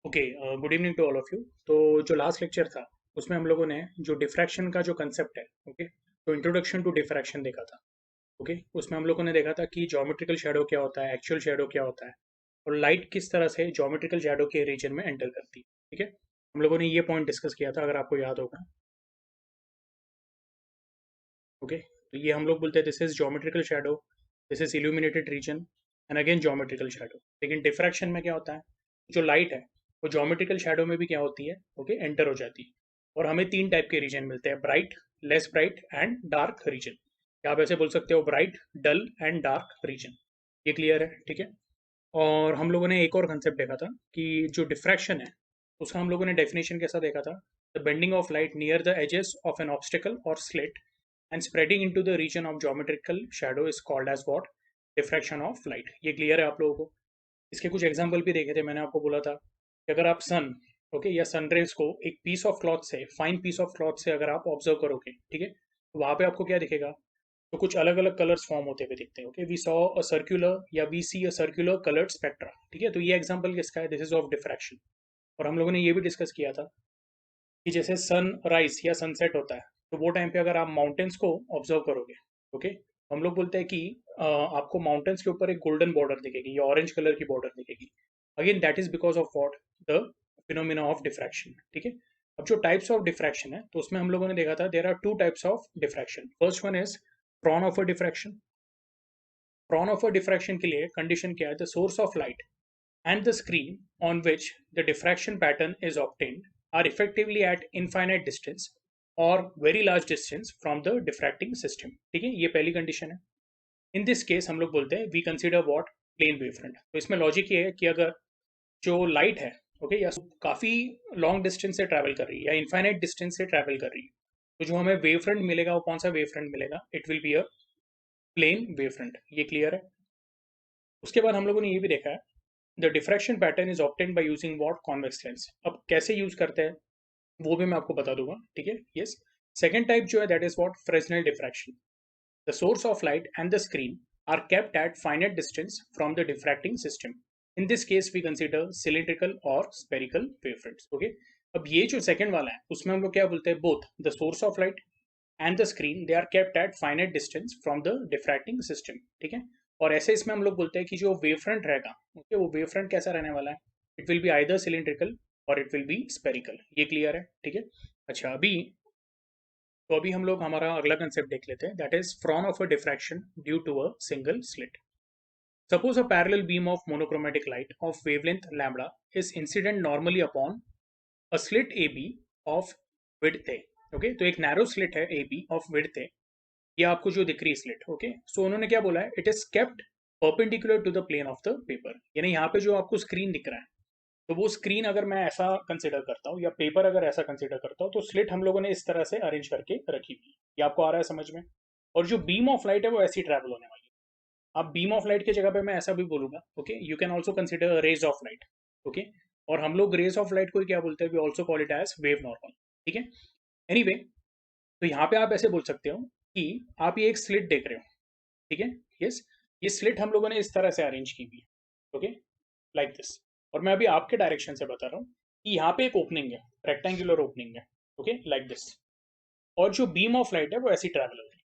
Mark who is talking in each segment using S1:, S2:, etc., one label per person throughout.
S1: Okay. Good evening to all of you. तो जो last lecture था उसमें हम लोगों ने जो डिफ्रैक्शन का जो कंसेप्ट है, ओके, तो इंट्रोडक्शन टू डिफ्रैक्शन देखा था। ओके, उसमें हम लोगों ने देखा था कि ज्योमेट्रिकल शैडो क्या होता है, एक्चुअल शैडो क्या होता है, और लाइट किस तरह से ज्योमेट्रिकल शैडो के रीजन में एंटर करती है। ठीक है, हम लोगों ने ये पॉइंट डिस्कस किया था, अगर आपको याद होगा। ओके, तो ये हम लोग बोलते हैं this is geometrical shadow, this is illuminated region, and again geometrical shadow. लेकिन डिफ्रैक्शन में क्या होता है, जो लाइट है वो ज्योमेट्रिकल शैडो में भी क्या होती है, ओके, एंटर हो जाती है। और हमें तीन टाइप के रीजन मिलते हैं, bright, less bright and dark region. या आप ऐसे बोल सकते हो bright, dull and dark region. ये क्लियर है? ठीक है। और हम लोगों ने एक और कंसेप्ट देखा था कि जो डिफ्रैक्शन है उसका हम लोगों ने डेफिनेशन कैसा देखा था, the bending of light near the edges of an obstacle और slit and spreading into the region of geometrical shadow is called as what? Diffraction of light। ये क्लियर है आप लोगों को? इसके कुछ एग्जांपल भी देखे थे, मैंने आपको बोला था कि अगर आप सन, ओके, या सन रेज को एक पीस ऑफ क्लॉथ से, फाइन पीस ऑफ क्लॉथ से अगर आप ऑब्जर्व करोगे, ठीक है, तो वहां पे आपको क्या दिखेगा, तो कुछ अलग अलग कलर्स फॉर्म होते हुए दिखते हैं। Okay, we saw a circular या we see a circular coloured spectra. ठीक है, तो ये एग्जांपल किसका है? This is of diffraction. और हम लोगों ने ये भी डिस्कस किया था कि जैसे सन राइज या सनसेट होता है, तो वो टाइम पे अगर आप माउंटेन्स को ऑब्जर्व करोगे, ओके, तो हम लोग बोलते हैं कि आपको माउंटेन्स के ऊपर एक गोल्डन बॉर्डर दिखेगी या ऑरेंज कलर की बॉर्डर दिखेगी। Again that is because of what? The phenomena of diffraction. ठीक है। अब जो टाइप्स ऑफ डिफ्रैक्शन है, तो उसमें हम लोगों ने देखा था there are two types of diffraction. First one is Fraunhofer diffraction. Fraunhofer diffraction के लिए कंडीशन क्या है? The source of light and the screen on which the diffraction pattern is obtained are effectively at infinite distance or very large distance from the diffracting system। ठीक है, ये पहली condition है। इन this case हम लोग बोलते हैं we consider what? Plane wavefront. तो इसमें लॉजिक ये है कि अगर जो लाइट है, ओके, या काफी लॉन्ग डिस्टेंस से ट्रैवल कर रही है या इनफाइनाइट डिस्टेंस से ट्रैवल कर रही है, तो जो हमें वेवफ्रंट मिलेगा वो कौन सा वेवफ्रंट मिलेगा? It will be a plane wavefront. ये क्लियर है? उसके बाद हम लोगों ने ये भी देखा है the diffraction pattern is obtained by using what? Convex lens. अब कैसे यूज करते हैं वो भी मैं आपको बता दूंगा। ठीक है, यस। सेकेंड टाइप जो है that is what? Fresnel diffraction. The source of light and the screen are kept at finite distance from the diffracting system. In this case we consider cylindrical और स्पेरिकल वेवफ्रंट्स। ओके, अब ये जो second वाला है उसमें हम लोग क्या बोलते हैं? Both the source of light and the screen they are kept at finite distance from the diffracting system. ठीक है। और ऐसे इसमें हम लोग बोलते हैं कि जो वेव फ्रंट रहेगा, ओके, वो वेव फ्रंट कैसा रहने वाला है? It will be either cylindrical और इट विल बी स्पेरिकल। ये क्लियर है? ठीक है। अच्छा, अभी हम लोग हमारा अगला कंसेप्ट देख लेते हैं, that is Fraunhofer diffraction due to a single slit. Suppose a parallel beam of monochromatic light of wavelength lambda is incident normally upon a slit AB of width A। Okay, तो एक narrow slit है AB of width A, ये आपको जो दिख रही है slit. Okay, सो उन्होंने क्या बोला है? It is kept perpendicular to the plane of the paper. यानी यहाँ पे जो आपको स्क्रीन दिख रहा है, तो वो स्क्रीन अगर मैं ऐसा कंसिडर करता हूँ या पेपर अगर ऐसा कंसिडर करता हूँ, तो स्लिट हम लोगों ने इस तरह से अरेंज करके रखी हुई है। ये आपको आ रहा है समझ में? और जो बीम ऑफ लाइट है वो ऐसी ट्रैवल होने वाली है। अब बीम ऑफ लाइट की जगह पे मैं ऐसा भी बोलूंगा, okay, you can also consider rays of light. Okay, और हम लोग रेज ऑफ लाइट को क्या बोलते हैं? We also call it as wave normal. ठीक है। एनीवे, तो यहाँ पे आप ऐसे बोल सकते हो कि आप ये एक स्लिट देख रहे हो, ठीक है, यस। ये स्लिट हम लोगों ने इस तरह से अरेंज की हुई है, ओके, लाइक दिस। और मैं अभी आपके डायरेक्शन से बता रहा हूँ कि यहाँ पे एक ओपनिंग है, रेक्टेंगुलर ओपनिंग है, ओके, लाइक दिस। और जो बीम ऑफ लाइट है वो ऐसी ट्रैवल हो रही है,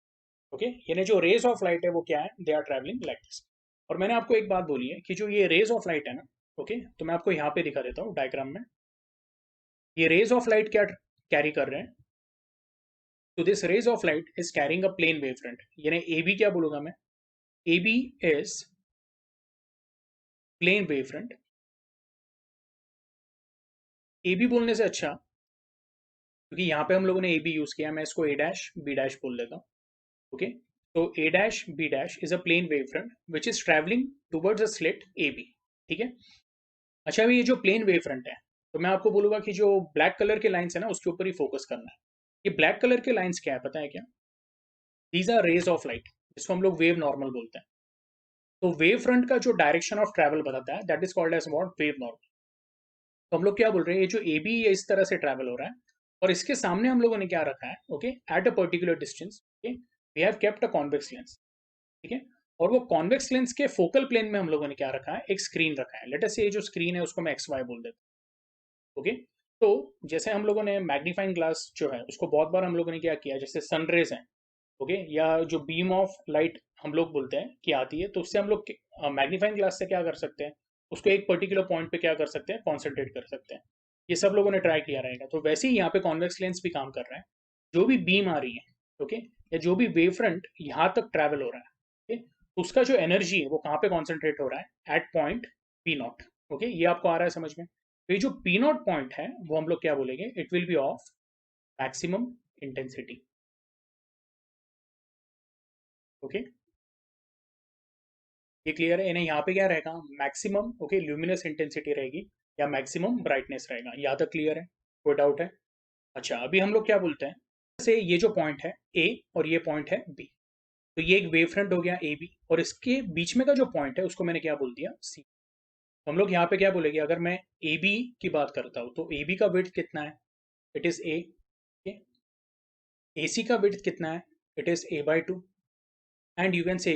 S1: ओके, यानी जो रेज ऑफ लाइट है वो क्या है? They are travelling like this. और मैंने आपको एक बात बोली है कि जो ये रेज ऑफ लाइट है ना, ओके, तो मैं आपको यहाँ पे दिखा देता हूँ डायग्राम में। ये रेज ऑफ लाइट क्या कैरी कर रहे हैं? तो this rays of light is carrying a plane wave front, यानी ए बी क्या बोलूंगा मैं? A B is plane wave front. A B बोलने से अच्छा, क्योंकि यहाँ पे हम लोगों ने ए बी यूज किया, मैं इसको ए डैश बी डैश बोल देता हूँ। ओके, तो A dash B dash is a plane wave front which is travelling towards a slit A B. ठीक है। अच्छा, अभी ये जो प्लेन वेव फ्रंट है, तो मैं आपको बोलूंगा कि जो ब्लैक कलर के लाइंस है ना उसके ऊपर ही फोकस करना है। ये ब्लैक कलर के लाइंस क्या है पता है क्या? These are rays of light, जिसको हम लोग वेव नॉर्मल बोलते हैं। तो वेव फ्रंट का जो डायरेक्शन ऑफ ट्रैवल बताता है that is called as what? Wave normal. तो हम लोग क्या बोल रहे हैं? ये जो ए बी ये इस तरह से ट्रैवल हो रहा है, और इसके सामने हम लोगों ने क्या रखा है? Okay, at a particular distance, okay, we have kept a convex lens. ठीक है। और वो कॉन्वेक्स लेंस के फोकल प्लेन में हम लोगों ने क्या रखा है? एक स्क्रीन रखा है। लेट अस से ये जो स्क्रीन है उसको मैं एक्स वाई बोल देता हूँ। ओके। तो जैसे हम लोगों ने मैग्नीफाइंग ग्लास जो है उसको बहुत बार हम लोगों ने क्या किया, जैसे सनरेज है, ओके, या जो बीम ऑफ लाइट हम लोग बोलते हैं कि आती है, तो उससे हम लोग मैग्नीफाइंग ग्लास से क्या कर सकते हैं, उसको एक पर्टिकुलर पॉइंट पे क्या कर सकते हैं, कॉन्सेंट्रेट कर सकते हैं। ये सब लोगों ने ट्राई किया रहेगा। तो वैसे ही यहाँ पे कॉन्वेक्स लेंस भी काम कर रहा है। जो भी बीम आ रही है, ओके, या जो भी वेव फ्रंट यहाँ तक ट्रैवल हो रहा है, ओके, उसका जो एनर्जी है वो कहाँ पे कॉन्सेंट्रेट हो रहा है, at point P naught. Okay, ये आपको आ रहा है समझ में। तो ये जो पी नॉट पॉइंट है वो हम लोग क्या बोलेंगे, it will be of maximum intensity. Okay, ये क्लियर है। यानी यहाँ पे क्या रहेगा, मैक्सिमम, ओके, ल्यूमिनस इंटेंसिटी रहेगी या मैक्सिमम ब्राइटनेस रहेगा। यहाँ तक क्लियर है, कोई डाउट है? अच्छा, अभी हम लोग क्या बोलते हैं, जैसे ये जो पॉइंट है ए और ये पॉइंट है बी, तो ये एक वेव फ्रंट हो गया ए बी, और इसके बीच में का जो पॉइंट है उसको मैंने क्या बोल दिया, सी। तो हम लोग यहाँ पे क्या बोलेंगे, अगर मैं ए बी की बात करता हूँ तो ए बी का विड्थ कितना है, इट इज ए। ए सी का विड्थ कितना है, it is A by two. And you can say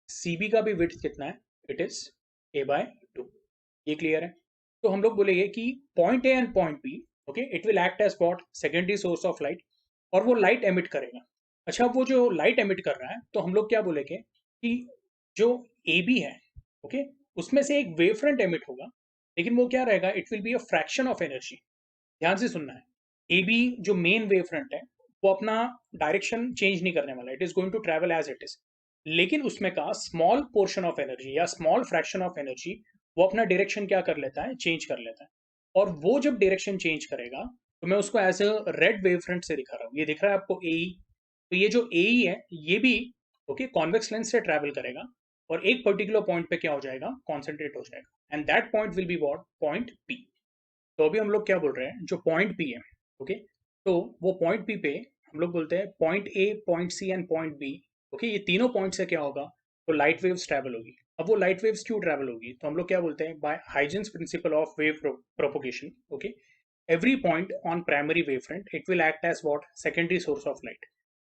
S1: see B का भी विड्थ कितना है, it is A by two. ये क्लियर है। तो हम लोग बोलेंगे कि point A and point B, okay, it will act as what, secondary source of light, और वो लाइट एमिट करेगा। अच्छा, वो जो लाइट एमिट कर रहा है तो हम लोग क्या बोलेंगे कि जो ए बी है, ओके, उसमें से एक वेव फ्रंट एमिट होगा, लेकिन वो क्या रहेगा, it will be a fraction of energy. ध्यान से सुनना है, ए बी जो मेन वेव फ्रंट है वो अपना डायरेक्शन चेंज नहीं करने वाला, it is going to travel as it is, लेकिन उसमें का स्मॉल पोर्शन ऑफ एनर्जी या स्मॉल फ्रैक्शन ऑफ एनर्जी वो अपना डायरेक्शन क्या कर लेता है, चेंज कर लेता है। और वो जब डायरेक्शन चेंज करेगा तो मैं उसको as a red wave front से दिखा रहा हूँ, ये दिख रहा है आपको ए। तो ये जो ए है ये भी, ओके, कॉन्वेक्स लेंस से ट्रैवल करेगा और एक पर्टिकुलर पॉइंट पे क्या हो जाएगा, कॉन्सेंट्रेट हो जाएगा, and that point will be what, point P. तो अभी हम लोग क्या बोल रहे हैं, जो पॉइंट पी है, ओके, तो वो पॉइंट पी पे हम लोग बोलते हैं point A, point C and point B, okay, ये तीनों पॉइंट से क्या होगा, तो लाइट वेव्स ट्रैवल होगी। अब वो लाइट वेव्स क्यों ट्रैवल होगी, तो हम लोग क्या बोलते हैं, by Huygens principle of wave propagation, okay, every point on primary wave front it will act as what, secondary source of light.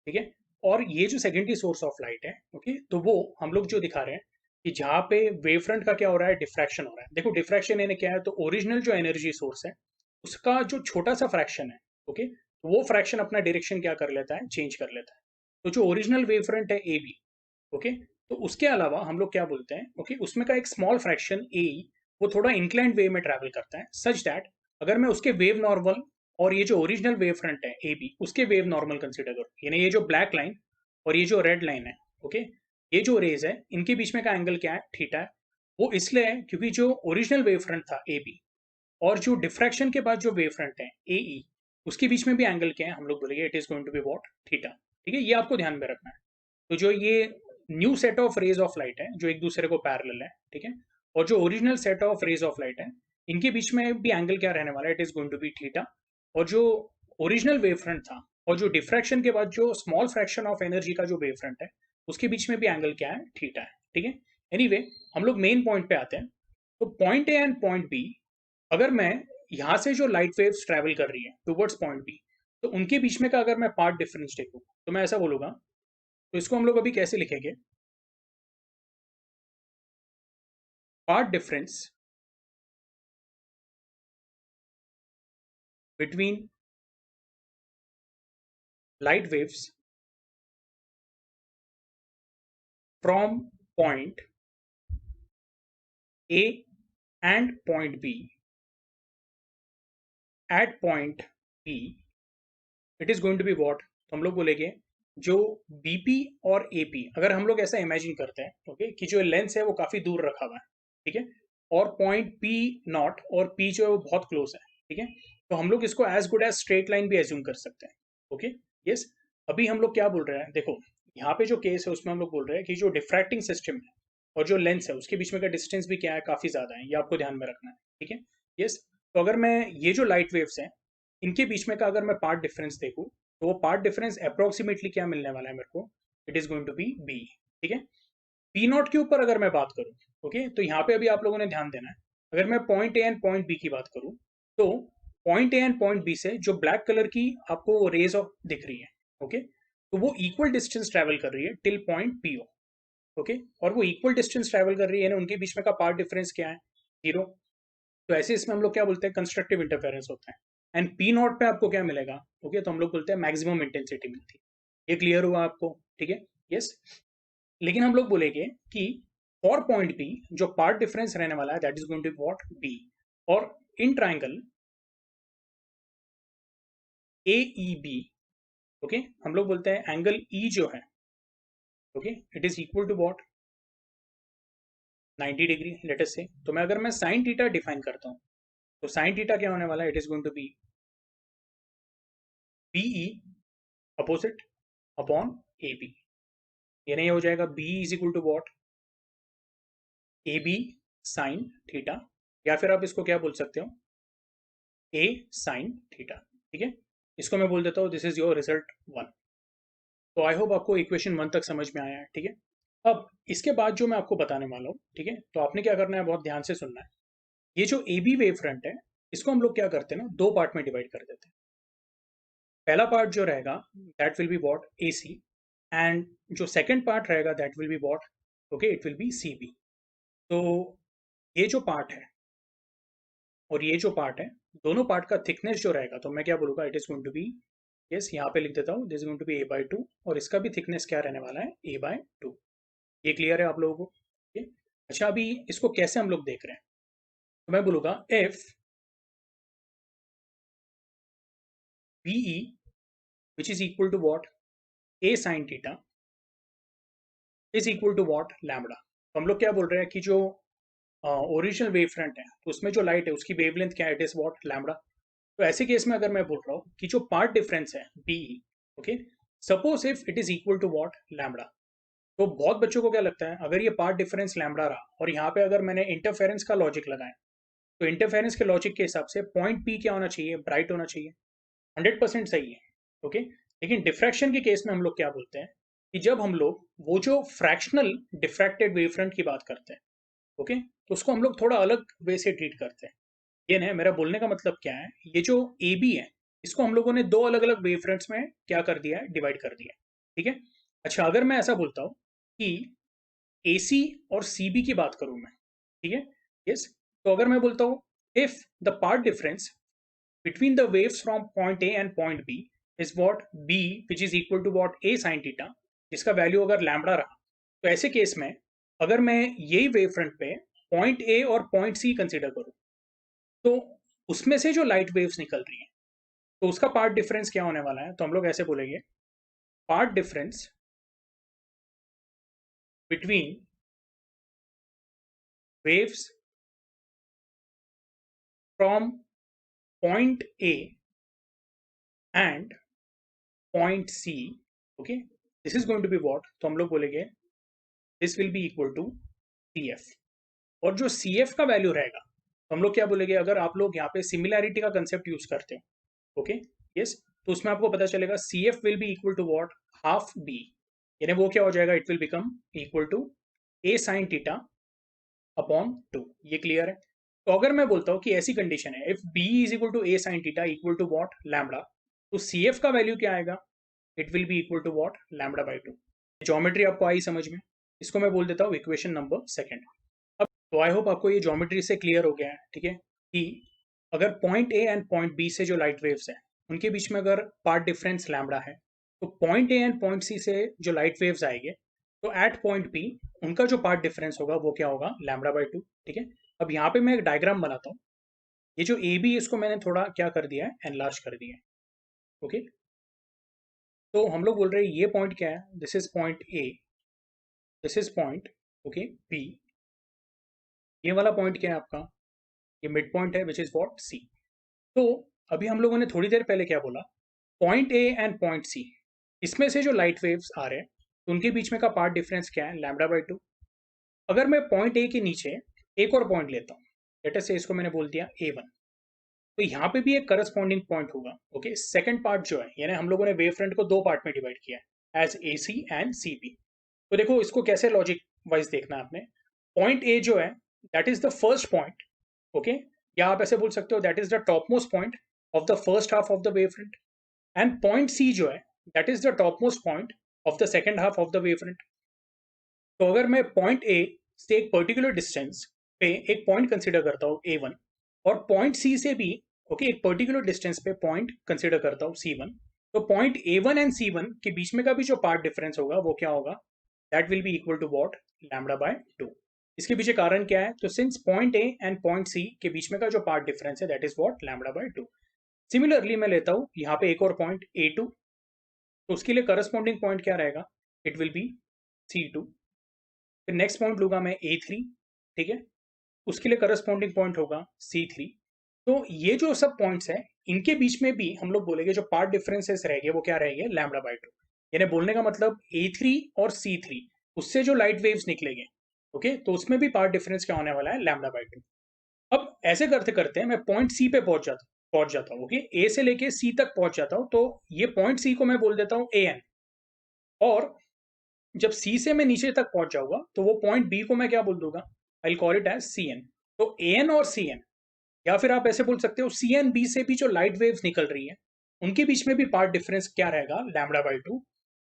S1: ठीक है। और ये जो सेकेंडरी सोर्स ऑफ लाइट है, ओके, तो वो हम लोग जो दिखा रहे हैं कि जहाँ पे वेव फ्रंट का क्या हो रहा है, डिफ्रैक्शन हो रहा है। देखो डिफ्रैक्शन यानी क्या है, तो ओरिजिनल जो एनर्जी सोर्स है उसका जो छोटा सा फ्रैक्शन है, ओके, तो वो फ्रैक्शन अपना डायरेक्शन क्या कर लेता है, चेंज कर लेता है। तो जो ओरिजिनल वेव फ्रंट है ए बी, ओके, तो उसके अलावा हम लोग क्या बोलते हैं, ओके, उसमें का एक स्मॉल फ्रैक्शन ए, वो थोड़ा इंक्लाइंड वे में ट्रैवल करता है, सच दैट अगर मैं उसके वेव नॉर्मल और ये जो ओरिजिनल वेव फ्रंट है ए बी उसके वेव नॉर्मल कंसिडर करूँ, यानी ये जो ब्लैक लाइन और ये जो रेड लाइन है, ओके, ये जो रेज है इनके बीच में का एंगल क्या है, थीटा है। वो इसलिए है क्योंकि जो ओरिजिनल वेव फ्रंट था ए बी और जो डिफ्रैक्शन के बाद जो वेव फ्रंट है ए ई, उसके बीच में भी एंगल क्या है, हम लोग बोलेंगे it is going to be what, theta. ठीक है, ये आपको ध्यान में रखना है। तो जो ये new set of rays of light है जो एक दूसरे को पैरेलल है, ठीक है, और जो original set of rays of light है इनके बीच में भी एंगल क्या रहने वाला है, it is going to be theta. और जो ओरिजिनल वेव फ्रंट था और जो डिफ्रैक्शन के बाद जो स्मॉल फ्रैक्शन ऑफ एनर्जी का जो वेव फ्रंट है उसके बीच में भी एंगल क्या है, थीटा है। ठीक है। एनीवे, हम लोग मेन पॉइंट पे आते हैं। तो point A and point B, अगर मैं यहाँ से जो लाइट वेव्स ट्रैवल कर रही है टुवर्ड्स पॉइंट बी, तो उनके बीच में का अगर मैं पार्ट डिफरेंस देखूँ तो मैं ऐसा बोलूंगा, तो इसको हम लोग अभी कैसे लिखेंगे, part difference between light waves from point A and point B at point B, it is going to be what, तो हम लोग बोलेंगे जो BP और AP, अगर हम लोग ऐसा इमेजिन करते हैं, ओके, कि जो लेंस है वो काफी दूर रखा हुआ है, ठीक है, और पॉइंट P नॉट और P जो है वो बहुत क्लोज है, ठीक है, तो हम लोग इसको as good as straight line भी एज्यूम कर सकते हैं। Okay, yes. अभी हम लोग क्या बोल रहे हैं, देखो यहाँ पे जो केस है उसमें हम लोग बोल रहे हैं कि जो डिफ्रैक्टिंग सिस्टम है और जो लेंस है उसके बीच में का डिस्टेंस भी क्या है, काफी ज्यादा है, ये आपको ध्यान में रखना है। ठीक है, यस। तो अगर मैं ये जो लाइट वेव्स हैं इनके बीच में का अगर मैं पार्ट डिफरेंस देखूं तो वो पार्ट डिफरेंस अप्रोक्सीमेटली क्या मिलने वाला है मेरे को, it is going to be B. ठीक है। पी नॉट के ऊपर अगर मैं बात करूं, ओके, तो यहाँ पे अभी आप लोगों ने ध्यान देना है, अगर मैं point A and point B की बात करूं तो point A and point B से जो ब्लैक कलर की आपको रेज ऑफ दिख रही है, ओके, तो वो इक्वल डिस्टेंस ट्रेवल कर रही है till point P O. Okay, और वो इक्वल डिस्टेंस ट्रेवल कर रही है ना, उनके बीच में का पार्ट डिफरेंस क्या है, जीरो। तो ऐसे इसमें हम लोग क्या बोलते हैं, कंस्ट्रक्टिव इंटरफेरेंस होता है। एंड पी नॉट पे आपको क्या मिलेगा, ओके, तो हम लोग बोलते हैं मैक्सिमम इंटेंसिटी मिलती है। ये क्लियर हुआ आपको, ठीक है, यस। लेकिन हम लोग बोलेंगे कि फॉर पॉइंट बी जो पार्ट डिफरेंस रहने वाला है that is going to be what, B. और in triangle A E B, okay, हम लोग बोलते हैं एंगल ई जो है, okay, it is equal to what, 90 degree let us say. तो मैं अगर मैं साइन थीटा डिफाइन करता हूँ तो साइन थीटा क्या होने वाला है, it is going to be B E opposite upon A B. ये नहीं हो जाएगा B is equal to what, A B sine theta, या फिर आप इसको क्या बोल सकते हो, ए साइन थीटा, ठीक है। इसको मैं बोल देता हूँ दिस इज योर रिजल्ट 1। तो आई होप आपको इक्वेशन 1 तक समझ में आया है, ठीक है। अब इसके बाद जो मैं आपको बताने वाला हूँ, ठीक है, तो आपने क्या करना है, बहुत ध्यान से सुनना है। ये जो ए बी वेव फ्रंट है, इसको हम लोग क्या करते हैं ना, दो पार्ट में डिवाइड कर देते हैं। पहला पार्ट जो रहेगा that will be what, A C, and जो सेकंड पार्ट रहेगा that will be what, okay, it will be C B. तो ये जो पार्ट है और ये जो पार्ट है, दोनों पार्ट का थिकनेस जो रहेगा, तो मैं क्या बोलूँगा, it is going to be, yes, यहाँ पे लिख देता हूँ, this is going to be A by two, और इसका भी थिकनेस क्या रहने वाला है, ए बाय टू। ये क्लियर है आप लोगों को, ठीक है। अच्छा, अभी इसको कैसे हम लोग देख रहे हैं, तो मैं बोलूँगा if B E which is equal to what, A sine theta is equal to what, lambda. तो हम लोग क्या बोल रहे हैं कि जो ओरिजिनल वेव फ्रंट है तो उसमें जो लाइट है उसकी वेवलेंथ क्या है, इट इज वॉट, लैम्बडा। तो ऐसे केस में अगर मैं बोल रहा हूँ कि जो पार्ट डिफरेंस है B, okay, suppose if it is equal to what, lambda. तो बहुत बच्चों को क्या लगता है, अगर ये पार्ट डिफरेंस लैम्बडा रहा और यहाँ पे अगर मैंने इंटरफेरेंस का लॉजिक लगाया, तो इंटरफेरेंस के लॉजिक के हिसाब से पॉइंट पी क्या होना चाहिए, ब्राइट होना चाहिए। 100% सही है, ओके। लेकिन डिफ्रैक्शन के केस में हम लोग क्या बोलते हैं कि जब हम लोग वो जो फ्रैक्शनल डिफ्रैक्टेड वेव फ्रंट की बात करते हैं, ओके, तो उसको हम लोग थोड़ा अलग वे से ट्रीट करते हैं। ये ना, मेरा बोलने का मतलब क्या है, ये जो ए बी है इसको हम लोगों ने दो अलग अलग वेव फ्रंट्स में क्या कर दिया है, डिवाइड कर दिया है, ठीक है। अच्छा, अगर मैं ऐसा बोलता हूँ कि ए सी और सी बी की बात करूं मैं, ठीक है, यस। तो अगर मैं बोलता हूँ if the path difference between the waves from point A and point B is what, B which is equal to what, A sin theta, जिसका वैल्यू अगर लैम्बडा रहा, तो ऐसे केस में अगर मैं यही वेव फ्रंट पे पॉइंट ए और पॉइंट सी कंसीडर करूं, तो उसमें से जो लाइट वेव्स निकल रही हैं तो उसका पार्ट डिफरेंस क्या होने वाला है, तो हम लोग ऐसे बोलेंगे path difference between waves from point A and point C, okay, this is going to be what, तो हम लोग बोलेंगे this will be equal to C F. और जो सी एफ का वैल्यू रहेगा तो हम लोग क्या बोलेंगे, अगर आप लोग यहाँ पे सिमिलैरिटी का कंसेप्ट यूज करते हो, ओके, यस, तो उसमें आपको पता चलेगा C F will be equal to what, half B, यानी वो क्या हो जाएगा, it will become equal to A sine theta upon two. ये क्लियर है। तो अगर मैं बोलता हूँ कि ऐसी कंडीशन है if B is equal to A sine theta equal to what, lambda, तो सी एफ का वैल्यू क्या आएगा, it will be equal to what, lambda by two. Geometry आपको आई समझ में, इसको मैं बोल देता हूँ इक्वेशन नंबर सेकेंड। तो आई होप आपको ये ज्योमेट्री से क्लियर हो गया है, ठीक है, कि अगर point A and point B से जो लाइट वेव्स हैं उनके बीच में अगर पार्ट डिफरेंस लैम्बडा है, तो point A and point C से जो लाइट वेव्स आएंगे, तो एट पॉइंट बी उनका जो पार्ट डिफरेंस होगा वो क्या होगा, लैम्बडा बाई टू, ठीक है। अब यहाँ पे मैं एक डायग्राम बनाता हूँ। ये जो ए बी इसको मैंने थोड़ा क्या कर दिया है, एनलार्ज कर दिया है, ओके। तो हम लोग बोल रहे हैं ये पॉइंट क्या है, this is point A, this is point, okay, B. ये वाला पॉइंट क्या है आपका, ये मिड पॉइंट है विच इज वॉट, सी। तो अभी हम लोगों ने थोड़ी देर पहले क्या बोला, point A and point C, इसमें से जो लाइट वेव्स आ रहे हैं तो उनके बीच में का पार्ट डिफरेंस क्या है, लैम्बडा बाई टू। अगर मैं पॉइंट ए के नीचे एक और पॉइंट लेता हूँ, लेट अस से इसको मैंने बोल दिया ए वन, तो यहाँ पे भी एक करस्पॉन्डिंग पॉइंट होगा, ओके। सेकंड पार्ट जो है, यानी हम लोगों ने वेव फ्रंट को दो पार्ट में डिवाइड किया है as A C and C B. तो देखो इसको कैसे लॉजिक वाइज देखना है आपने। पॉइंट ए जो है that is the first point, okay, या आप ऐसे बोल सकते हो that is the top most point of the first half of the wave front, and point C जो है that is the top most point of the second half of the wave front. तो अगर मैं point ए से एक particular distance पे एक point consider करता हूँ ए वन, और पॉइंट सी से भी एक पर्टिकुलर डिस्टेंस पे पॉइंट कंसिडर करता हूँ C1, तो पॉइंट A1 एंड C1 के बीच में का भी जो पार्ट डिफरेंस होगा वो क्या होगा, that will be equal to what, λ/2। इसके पीछे कारण क्या है, तो since point A and point C के बीच में का जो पार्ट डिफरेंस है दैट इज वॉट, λ/2। सिमिलरली मैं लेता हूँ यहाँ पे एक और पॉइंट A2, तो उसके लिए करस्पॉन्डिंग पॉइंट क्या रहेगा, इट विल बी C2। फिर नेक्स्ट पॉइंट लूंगा मैं A3, ठीक है, उसके लिए करस्पॉन्डिंग पॉइंट होगा C3। तो ये जो सब पॉइंट्स हैं इनके बीच में भी हम लोग बोलेंगे जो पार्ट डिफरेंसेस रहेंगे वो क्या रहेंगे, λ/2। यानी बोलने का मतलब A3 और C3 उससे जो लाइट वेव्स निकलेंगे, ओके, तो उसमें भी पार्ट डिफरेंस क्या होने वाला है, λ/2। अब ऐसे करते करते मैं पॉइंट सी पे पहुंच जाता हूँ, ओके, ए से लेके सी तक पहुंच जाता हूँ, तो ये पॉइंट सी को मैं बोल देता हूँ AN। और जब सी से मैं नीचे तक पहुंच जाऊंगा तो वो पॉइंट बी को मैं क्या बोल दूंगा, I will call it as CN। तो AN और CN, या फिर आप ऐसे बोल सकते हो CN B से भी जो लाइट वेव्स निकल रही है उनके बीच में भी पार्ट डिफरेंस क्या रहेगा, λ/2।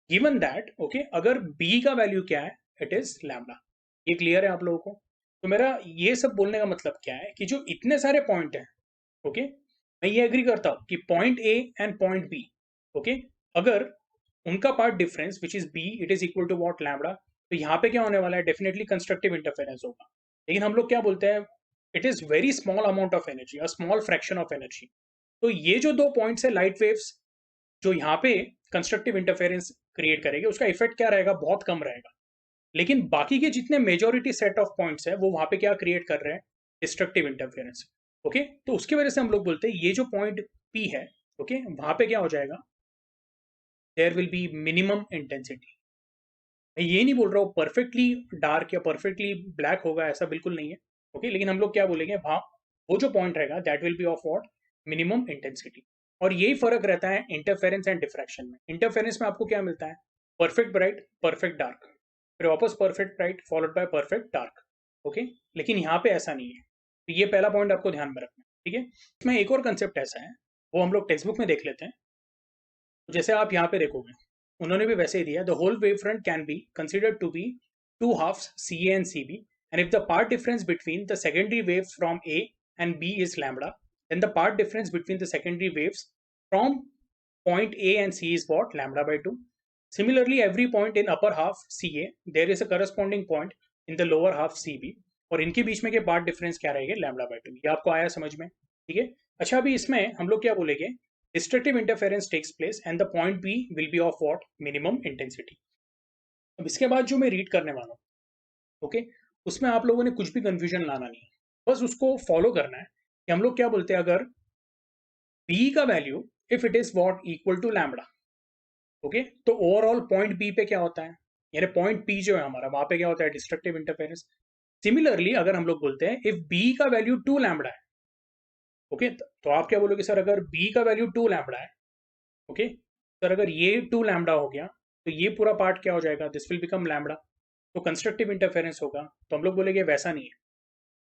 S1: गिवन दैट, ओके, अगर B का वैल्यू क्या है, इट इज लैम्डा। ये क्लियर है आप लोगों को? तो मेरा ये सब बोलने का मतलब क्या है कि जो इतने सारे पॉइंट हैं, ओके, मैं ये एग्री करता हूं कि point A and point B, okay, अगर उनका path difference which is B it is equal to what, lambda, तो यहाँ पे क्या होने वाला है, डेफिनेटली कंस्ट्रक्टिव इंटरफेरेंस होगा। लेकिन हम लोग क्या बोलते हैं, it is very small amount of energy, a small fraction of energy. तो ये जो दो पॉइंट्स है लाइट वेव्स जो यहाँ पे कंस्ट्रक्टिव इंटरफेरेंस क्रिएट करेंगे उसका इफेक्ट क्या रहेगा, बहुत कम रहेगा। लेकिन बाकी के जितने मेजोरिटी सेट ऑफ पॉइंट्स है वो वहां पे क्या क्रिएट कर रहे हैं, डिस्ट्रक्टिव इंटरफेरेंस। ओके, तो उसकी वजह से हम लोग बोलते हैं ये जो पॉइंट पी है, ओके, वहां पे क्या हो जाएगा, there will be minimum intensity. मैं ये नहीं बोल रहा हूँ परफेक्टली डार्क या परफेक्टली ब्लैक होगा, ऐसा बिल्कुल नहीं है, ओके, लेकिन हम लोग क्या बोलेंगे, वहां वो जो पॉइंट रहेगा that will be of what, minimum intensity. और यही फर्क रहता है इंटरफेरेंस एंड डिफ्रैक्शन में। इंटरफेरेंस में आपको क्या मिलता है, परफेक्ट ब्राइट, परफेक्ट डार्क, फिर वापस perfect bright followed by perfect dark, okay. लेकिन यहाँ पे ऐसा नहीं है, तो ये पहला पॉइंट आपको ध्यान में रखना है, ठीक है। इसमें एक और कंसेप्ट ऐसा है, वो हम लोग टेक्स्ट बुक में देख लेते हैं। तो जैसे आप यहाँ पे देखोगे उन्होंने भी वैसे ही दिया, the whole wave front can be considered to be two halves CA and CB, and if the part difference between the secondary waves from A and B is lambda, then the part difference between the secondary waves from point A and C is what, λ/2. Similarly, every point in upper half CA, there is a corresponding point in the lower half CB, और इनके बीच में के path difference क्या रहेंगे, λ/2। ये आपको आया समझ में, ठीक है। अच्छा, अभी इसमें हम लोग क्या बोलेंगे, destructive interference takes place and the point B will be of what, minimum intensity. अब इसके बाद जो मैं रीड करने वाला हूँ, ओके, उसमें आप लोगों ने कुछ भी कंफ्यूजन लाना नहीं है, बस उसको फॉलो करना है कि हम लोग क्या बोलते हैं, अगर बी का value if it is what, equal to lambda, okay, तो ओवरऑल पॉइंट बी पे क्या होता है, यानी पॉइंट पी जो है हमारा, वहां पे क्या होता है, डिस्ट्रक्टिव इंटरफेरेंस। सिमिलरली अगर हम लोग बोलते हैं इफ बी का वैल्यू 2 लैम्बडा है, ओके, तो आप क्या बोलोगे, सर अगर बी का वैल्यू 2 लैम्बडा है, ओके, सर अगर ये 2 लैम्बडा हो गया तो ये पूरा पार्ट क्या हो जाएगा, दिस विल बिकम लैम्बडा, तो कंस्ट्रक्टिव इंटरफेरेंस होगा। तो हम लोग बोलेंगे वैसा नहीं है।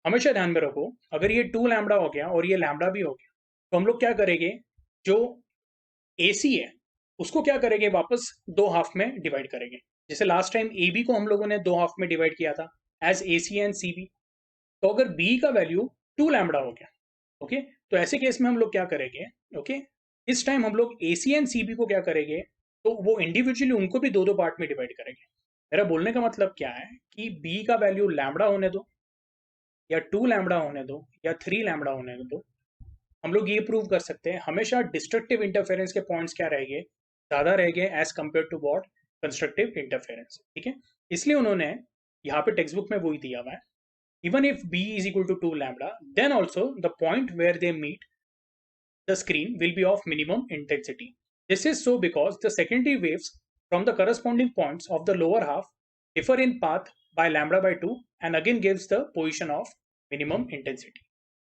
S1: हमेशा ध्यान में रखो, अगर ये 2 लैम्बडा हो गया और ये लैम्बडा भी हो गया तो हम लोग क्या करेंगे, जो AC है उसको क्या करेंगे, वापस दो हाफ में डिवाइड करेंगे। जैसे लास्ट टाइम AB को हम लोगों ने दो हाफ में डिवाइड किया था एज AC एंड CB। तो अगर B का वैल्यू 2 लैम्बडा हो गया, ओके, तो ऐसे केस में हम लोग क्या करेंगे, ओके, इस टाइम हम लोग AC एंड CB को क्या करेंगे, तो वो इंडिविजुअली उनको भी दो दो पार्ट में डिवाइड करेंगे। मेरा बोलने का मतलब क्या है कि B का वैल्यू लैम्बडा होने दो या 2 लैम्बडा होने दो या 3 लैम्बडा होने दो, हम लोग ये प्रूव कर सकते हैं हमेशा डिस्ट्रक्टिव इंटरफेरेंस के पॉइंट्स क्या रहेंगे, ज्यादा रहेंगे as compare to what, constructive interference, ठीक है। इसलिए उन्होंने यहाँ पे टेक्स्ट बुक में वही दिया हुआ है, even if B is equal to 2 lambda, then also the point where they meet the screen will be of minimum intensity. This is so because the secondary waves from the corresponding points of the lower half differ in path by λ/2 and again gives the position of minimum intensity.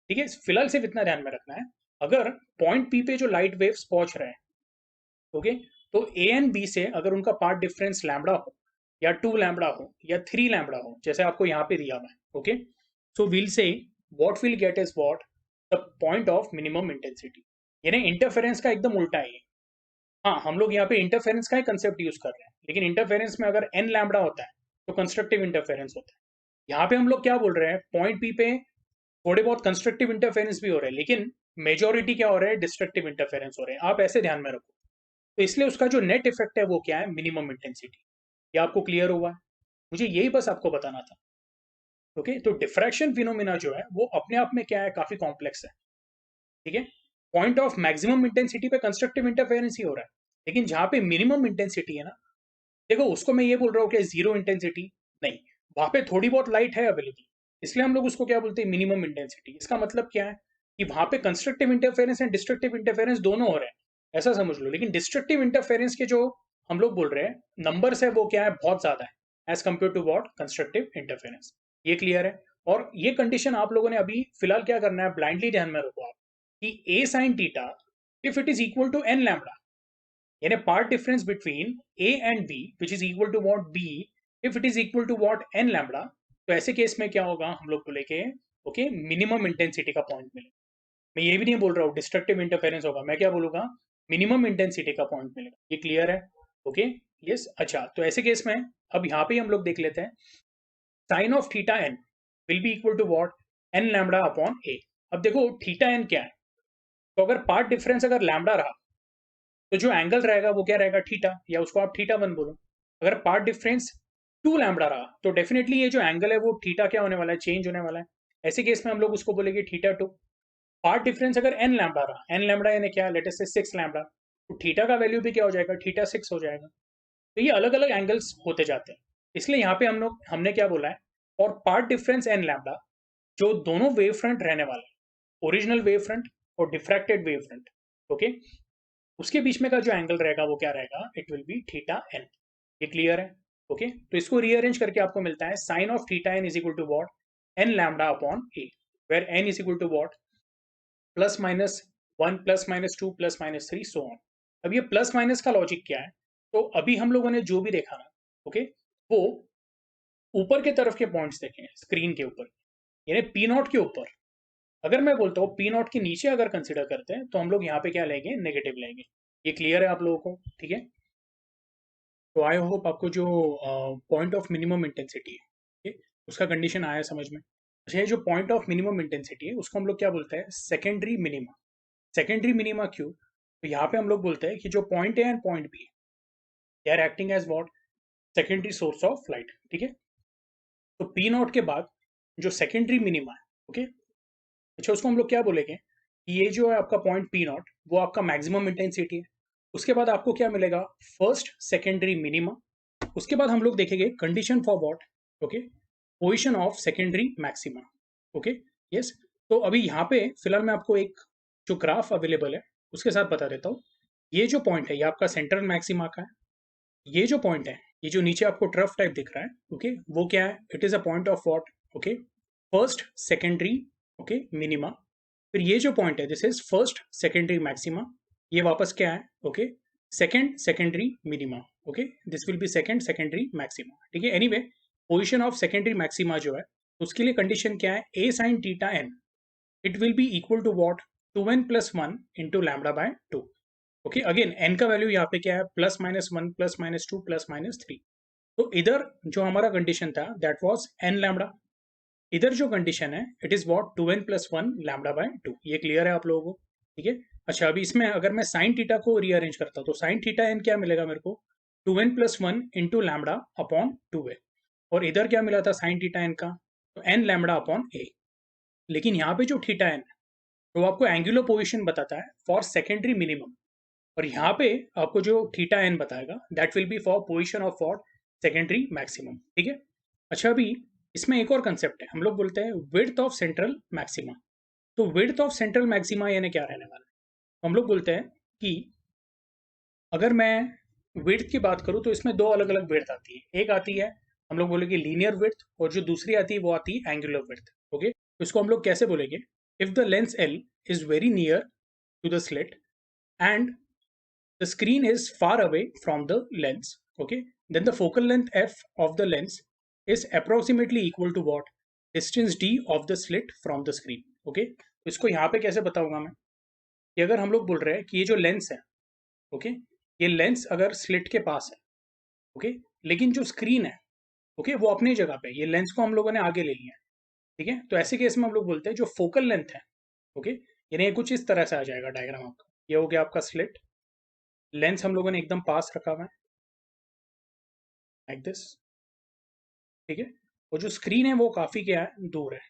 S1: ठीक है, फिलहाल सिर्फ इतना ध्यान में रखना है, अगर पॉइंट पी पे जो लाइट वेव्स पहुंच रहे हैं, ओके, तो ए एंड बी से अगर उनका पार्ट डिफरेंस लैम्बडा हो या 2 लैम्बडा हो या 3 लैम्बडा हो, जैसे आपको यहाँ पे दिया हुआ है, okay, so will say what will get is what, the point of minimum intensity. यानी इंटरफेरेंस का एकदम उल्टा है ये। हाँ, हम लोग यहाँ पे इंटरफेरेंस का ही कंसेप्ट यूज कर रहे हैं, लेकिन इंटरफेरेंस में अगर n लैम्बडा होता है तो कंस्ट्रक्टिव इंटरफेरेंस होता है। यहाँ पे हम लोग क्या बोल रहे हैं, पॉइंट पी पे थोड़े बहुत कंस्ट्रक्टिव इंटरफेरेंस भी हो रहे हैं, लेकिन मेजोरिटी क्या हो रहा है, डिस्ट्रक्टिव इंटरफेरेंस हो रहे हैं। आप ऐसे ध्यान में रखो। तो इसलिए उसका जो नेट इफेक्ट है वो क्या है, मिनिमम इंटेंसिटी। ये आपको क्लियर हुआ है? मुझे यही बस आपको बताना था। ओके, तो डिफ्रैक्शन फिनोमिना जो है वो अपने आप में क्या है, काफी कॉम्प्लेक्स है। ठीक है, पॉइंट ऑफ मैक्सिमम इंटेंसिटी पे कंस्ट्रक्टिव इंटरफेरेंस ही हो रहा है, लेकिन जहां पे मिनिमम इंटेंसिटी है ना, देखो उसको मैं ये बोल रहा हूँ कि जीरो इंटेंसिटी नहीं, वहां पे थोड़ी बहुत लाइट है अवेलेबल, इसलिए हम लोग उसको क्या बोलते हैं, मिनिमम इंटेंसिटी। इसका मतलब क्या है कि वहां पे constructive interference and destructive interference दोनों हो रहे हैं, ऐसा समझ लो। लेकिन डिस्ट्रक्टिव इंटरफेरेंस के जो हम लोग बोल रहे हैं नंबर्स है, वो क्या है, बहुत ज्यादा है as compare to what, constructive interference. ये क्लियर है? और ये कंडीशन आप लोगों ने अभी फिलहाल क्या करना है, ब्लाइंडली ध्यान में रखो आप, कि a sin theta if it is equal to n lambda, यानी part difference between a and b which is equal to what b if it is equal to what n lambda, तो ऐसे case में क्या होगा, हम लोग को लेके ओके मिनिमम इंटेंसिटी का पॉइंट मिलेगा। मैं ये भी नहीं बोल रहा हूँ डिस्ट्रक्टिव इंटरफेरेंस होगा, मैं क्या बोलूंगा, मिनिमम इंटेंसिटी का पॉइंट मिलेगा। ये क्लियर है? Okay, yes. अच्छा, तो ऐसे केस में अब यहाँ पे हम लोग देख लेते हैं, sine of theta n will be equal to what, n lambda upon A. अब देखो थीटा एन क्या है, तो अगर पार्ट डिफरेंस अगर लैम्बडा रहा, तो जो एंगल रहेगा वो क्या रहेगा, थीटा, या उसको आप थीटा वन बोलो। अगर पार्ट डिफरेंस टू लैम्बडा रहा, तो डेफिनेटली ये जो एंगल है वो थीटा क्या होने वाला है, चेंज होने वाला है। ऐसे केस में हम लोग उसको बोलेंगे थीटा टू। पार्ट डिफरेंस अगर एन लैम्बडा रहा, एन लैम्बडा यानी क्या, लेट अस से सिक्स लैम्बडा, तो थीटा का वैल्यू भी क्या हो जाएगा, थीटा सिक्स हो जाएगा। तो ये अलग अलग एंगल्स होते जाते हैं, इसलिए यहाँ पे हमने क्या बोला है, और पार्ट डिफरेंस एन लैम्बडा, जो दोनों वेव फ्रंट रहने वाले हैं, ओरिजिनल वेव फ्रंट और डिफ्रैक्टेड वेव फ्रंट, ओके, उसके बीच में का जो एंगल रहेगा वो क्या रहेगा, it will be theta n. ये क्लियर है? ओके, तो इसको रीअरेंज करके आपको मिलता है sine of theta n is equal to what, n lambda upon a, where n is equal to what, plus minus one plus minus two plus minus three so on. अब ये plus minus का logic क्या है, तो अभी हम लोगों ने जो भी देखा ना, ओके, वो ऊपर के तरफ के पॉइंट्स देखे हैं स्क्रीन के ऊपर, यानी पी नॉट के ऊपर। अगर मैं बोलता हूँ पी नॉट के नीचे अगर कंसिडर करते हैं, तो हम लोग यहाँ पे क्या लेंगे, नेगेटिव लेंगे। ये क्लियर है आप लोगों को? ठीक है, तो आई होप आपको जो पॉइंट ऑफ मिनिमम इंटेंसिटी है, ठीक, उसका कंडीशन आया समझ में। अच्छा, ये जो पॉइंट ऑफ मिनिमम इंटेंसिटी है उसको हम लोग क्या बोलते हैं, सेकेंडरी मिनिमा। सेकेंडरी मिनिमा क्यों, तो यहाँ पे हम लोग बोलते हैं कि जो point A and point B, they are acting as what, secondary source of light. ठीक है, तो पी नॉट के बाद जो सेकेंडरी मिनिमा है, ओके, अच्छा उसको हम लोग क्या बोलेंगे, कि ये जो है आपका पॉइंट पी नॉट, वो आपका मैक्सिमम इंटेंसिटी है। उसके बाद आपको क्या मिलेगा, फर्स्ट सेकेंडरी मिनिमा। उसके बाद हम लोग देखेंगे condition for what, okay, position of secondary maxima. Okay, yes. तो अभी यहाँ पे फिलहाल मैं आपको एक जो ग्राफ अवेलेबल है उसके साथ बता देता हूँ। ये जो पॉइंट है ये आपका सेंट्रल मैक्सिमा का है। ये जो पॉइंट है, ये जो नीचे आपको ट्रफ टाइप दिख रहा है, ओके, वो क्या है, it is a point of what, okay, first secondary, okay, minima. फिर ये जो पॉइंट है this is first secondary maxima, ये वापस क्या है, okay, second secondary minima. Okay, this will be second secondary maxima. ठीक है, anyway position of secondary maxima जो है उसके लिए कंडीशन क्या है, A sine theta n, it will be equal to what, two n plus one into lambda by two. Okay, again n का value यहाँ पे क्या है, plus minus one plus minus two plus minus three. तो इधर जो हमारा condition था दैट वाज एन लैम्बडा, इधर जो कंडीशन है it is what, two n plus one lambda by two. ये क्लियर है आप लोगों को? ठीक है, अच्छा अभी इसमें अगर मैं साइन थीटा को रीअरेंज करता हूँ, तो साइन थीटा एन क्या मिलेगा मेरे को, two n plus one into lambda upon two A, और इधर क्या मिला था साइन थीटा एन का, तो एन लैम्बडा अपॉन ए। लेकिन यहाँ पे जो थीटा एन तो आपको एंगुलर पोजिशन बताता है फॉर सेकेंडरी मिनिमम, और यहाँ पे आपको जो थीटा एन बताएगा that will B for position of for secondary maximum. ठीक है, अच्छा अभी इसमें एक और कंसेप्ट है, हम लोग बोलते हैं विड्थ ऑफ सेंट्रल मैक्सिमा। तो विड्थ ऑफ सेंट्रल मैक्सिमा यानी क्या रहने वाला है, तो हम लोग बोलते हैं कि अगर मैं विड्थ की बात करूं तो इसमें दो अलग अलग विड्थ आती है। एक आती है हम लोग बोलेंगे लीनियर विड्थ, और जो दूसरी आती है वो आती है एंगुलर विड्थ। ओके, तो इसको हम लोग कैसे बोलेंगे, if the lens L is very near to the slit and the screen is far away from the lens, okay, then the focal length f of the lens is approximately equal to what, distance d of the slit from the screen। okay, तो इसको यहाँ पे कैसे बताऊंगा मैं, कि अगर हम लोग बोल रहे हैं कि ये जो लेंस है, ओके, ये लेंस अगर स्लिट के पास है, ओके, लेकिन जो स्क्रीन है, ओके, वो अपनी जगह पे, ये लेंस को हम लोगों ने आगे ले लिया है, ठीक है, तो ऐसे केस में हम लोग बोलते हैं जो फोकल लेंथ है, ओके, यानी ये कुछ इस तरह से आ जाएगा डायग्राम आपका। ये हो गया आपका स्लिट, लेंस हम लोगों ने एकदम पास रखा हुआ है लाइक दिस, ठीक है, और जो स्क्रीन है वो काफी क्या है, दूर है।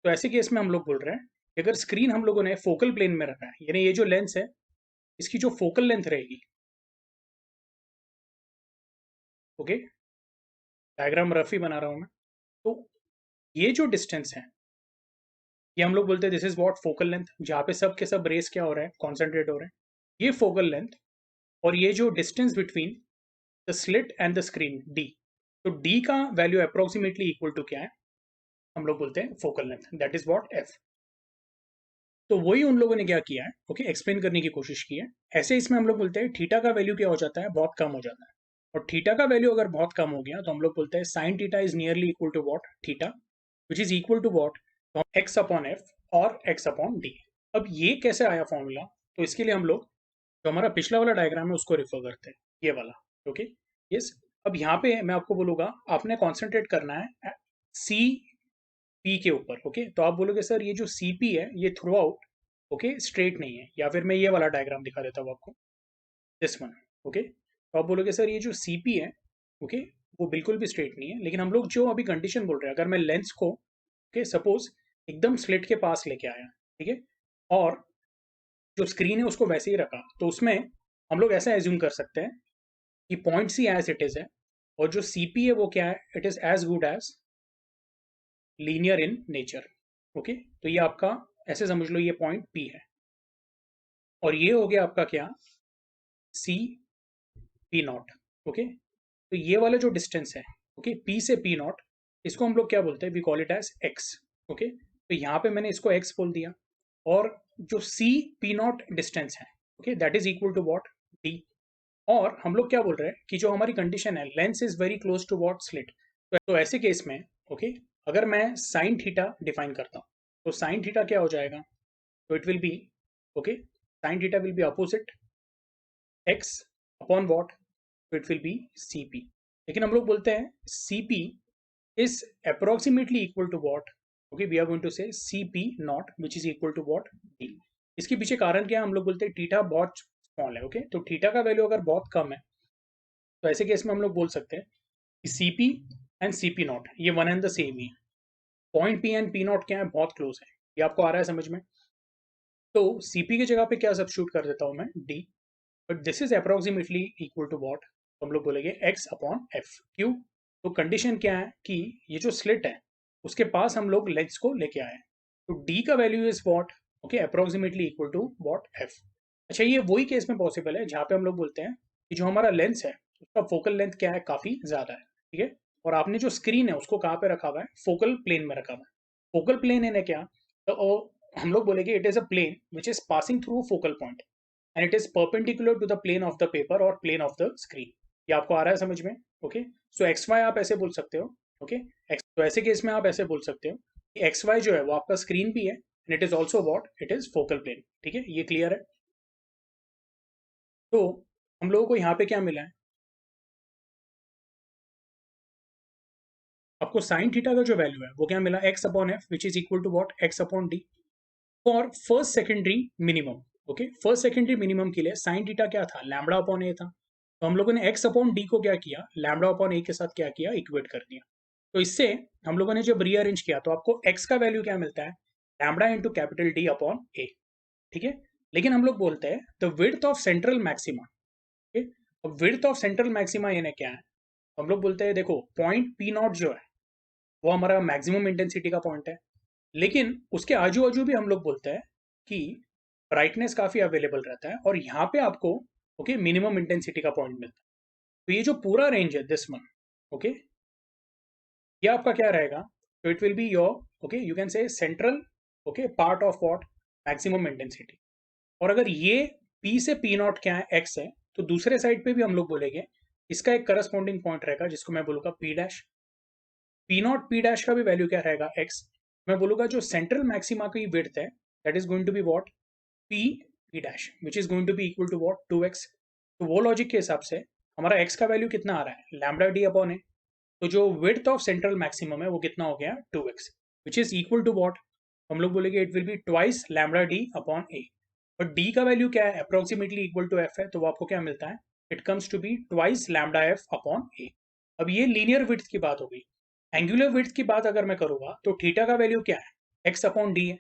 S1: तो ऐसे केस में हम लोग बोल रहे हैं कि अगर स्क्रीन हम लोगों ने फोकल प्लेन में रखा है, यानी ये जो लेंस है इसकी जो फोकल लेंथ रहेगी, ओके, डायग्राम रफ ही बना रहा हूं मैं, तो ये जो डिस्टेंस है ये हम लोग बोलते हैं this is what focal length, जहाँ पे सब के सब रेस क्या हो रहा है, कॉन्सेंट्रेट हो रहे हैं, ये फोकल लेंथ। और ये जो distance between the slit and the screen D, तो डी का वैल्यू अप्रोक्सीमेटली इक्वल टू क्या है, हम लोग बोलते हैं focal length, that is what F. तो वही उन लोगों ने क्या किया है, ओके, एक्सप्लेन करने की कोशिश की है। ऐसे इसमें हम लोग बोलते हैं थीटा का वैल्यू क्या हो जाता है, बहुत कम हो जाता है। और थीटा का वैल्यू अगर बहुत कम हो गया तो हम लोग बोलते हैं sine theta is nearly equal to what, theta, which is equal to what, x upon f और एक्स अपॉन डी। अब ये कैसे आया फॉर्मूला, तो इसके लिए हम लोग जो हमारा पिछला वाला डायग्राम है उसको रेफर करते हैं, ये वाला, ओके, यस। अब यहाँ पे मैं आपको बोलूंगा आपने कॉन्सेंट्रेट करना है सी पी के ऊपर, ओके, तो आप बोलोगे सर ये जो सी पी है ये थ्रू आउट, ओके, स्ट्रेट नहीं है, या फिर मैं ये वाला डायग्राम दिखा देता हूँ आपको, दिस वन, ओके, तो आप बोलोगे सर ये जो सी पी है, ओके, वो बिल्कुल भी स्ट्रेट नहीं है। लेकिन हम लोग जो अभी कंडीशन बोल रहे हैं, अगर मैं लेंस को, ओके, सपोज एकदम स्लिट के पास लेके आया, ठीक है, और जो स्क्रीन है उसको वैसे ही रखा, तो उसमें हम लोग ऐसा एज्यूम कर सकते हैं कि point C as it is है, और जो सीपी है वो क्या है, it is as good as linear in nature, okay. तो ये आपका ऐसे समझ लो ये पॉइंट पी है, और ये हो गया आपका क्या, सी पी नॉट, ओके। तो ये वाला जो डिस्टेंस है, ओके, पी से पी नॉट, इसको हम लोग क्या बोलते हैं, we call it as x, okay. तो यहाँ पे मैंने इसको एक्स बोल दिया, और जो सी पी नॉट डिस्टेंस है, okay, that is equal to what, D. और हम लोग क्या बोल रहे हैं कि जो हमारी कंडीशन है lens is very close to what, slit. तो ऐसे केस में, ओके, अगर मैं साइन थीटा डिफाइन करता हूँ, तो साइन थीटा क्या हो जाएगा, तो it will be, okay, sine theta will be opposite x upon what, तो it will be C P. लेकिन हम लोग बोलते हैं C P is approximately equal to what, okay, we are going to say C P naught which is equal to what, D. इसके पीछे कारण क्या है, हम लोग बोलते हैं थीटा बहुत स्मॉल है, ओके, तो थीटा का वैल्यू अगर बहुत कम है तो ऐसे केस में हम लोग बोल सकते हैं कि C P and C P naught ये वन एंड द सेम ही है। Point P and P naught क्या है, बहुत क्लोज है, ये आपको आ रहा है समझ में। तो सी पी की जगह पे क्या सब्स्टिट्यूट कर देता हूँ मैं, D, but this is approximately equal to what, तो हम लोग बोलेंगे एक्स अपॉन एफ। क्यों, तो कंडीशन क्या है कि ये जो स्लिट है उसके पास हम लोग लेंस को लेके आए, तो डी का value is what, okay, approximately equal to what, f. अच्छा, ये वही केस में पॉसिबल है जहाँ पे हम लोग बोलते हैं कि जो हमारा लेंस है उसका फोकल लेंथ क्या है, काफी ज्यादा है, ठीक है, और आपने जो स्क्रीन है उसको कहाँ पे रखा हुआ है, फोकल प्लेन में रखा हुआ है। फोकल प्लेन है ना क्या, तो हम लोग बोलेंगे it is a plane which is passing through focal point and it is perpendicular to the plane of the paper और प्लेन ऑफ द स्क्रीन। ये आपको आ रहा है समझ में, ओके। सो एक्स वाई आप ऐसे बोल सकते हो, ओके, तो ऐसे केस में आप ऐसे बोल सकते हो कि एक्स वाई जो है वो आपका स्क्रीन भी है and it is also what, it is focal plane, ठीक है, ये क्लियर है। तो हम लोगों को यहाँ पे क्या मिला है, आपको साइन थीटा का जो वैल्यू है वो क्या मिला, x upon f which is equal to what, x upon D, for first secondary minimum, okay, first secondary minimum के लिए साइन थीटा क्या था, लैम्बडा अपॉन ए था। तो हम लोगों ने एक्स अपॉन डी को क्या किया, लैम्बडा अपॉन ए के साथ क्या किया, इक्वेट कर दिया। तो इससे हम लोगों ने जब रीअरेंज किया तो आपको एक्स का वैल्यू क्या मिलता है, lambda into capital D upon A, ठीक है। लेकिन हम लोग बोलते हैं the width of central maxima, ठीक है, अब विड्थ ऑफ सेंट्रल मैक्सिमा यानी क्या है, हम लोग बोलते हैं देखो पॉइंट पी नॉट जो है वो हमारा मैक्सिमम इंटेंसिटी का पॉइंट है, लेकिन उसके आजू बाजू भी हम लोग बोलते हैं कि ब्राइटनेस काफी अवेलेबल रहता है, और यहाँ पे आपको, ओके, मिनिमम इंटेंसिटी का पॉइंट मिलता है। तो ये जो पूरा रेंज है दिस वन, ओके, ये आपका क्या रहेगा, तो it will be your, okay, you can से central, okay, part of what, maximum intensity. और अगर ये पी से पी नॉट क्या है, एक्स है, तो दूसरे साइड पे भी हम लोग बोलेंगे इसका एक करस्पॉन्डिंग पॉइंट रहेगा जिसको मैं बोलूंगा P dash. P naught P dash का भी वैल्यू क्या रहेगा, एक्स। मैं बोलूंगा जो सेंट्रल मैक्सिमा की विड्थ है that is going to be what, P P dash which is going to be equal to what, 2x। तो वो लॉजिक के हिसाब से हमारा x का वैल्यू कितना आ रहा है, लैम्बडा डी अपॉन ए, तो जो विड्थ ऑफ सेंट्रल मैक्सिमम है वो कितना हो गया, 2x, which is equal to what, हम लोग बोलेंगे it will be twice lambda D upon a. But D का वैल्यू क्या है, अप्रोक्सीमेटली इक्वल टू एफ है, तो आपको क्या मिलता है, it comes to be twice lambda F upon A. अब ये लीनियर विड्थ की बात हो गई। एंगुलर विड्थ की बात अगर मैं करूंगा तो थीटा का वैल्यू क्या है, एक्स अपॉन डी है।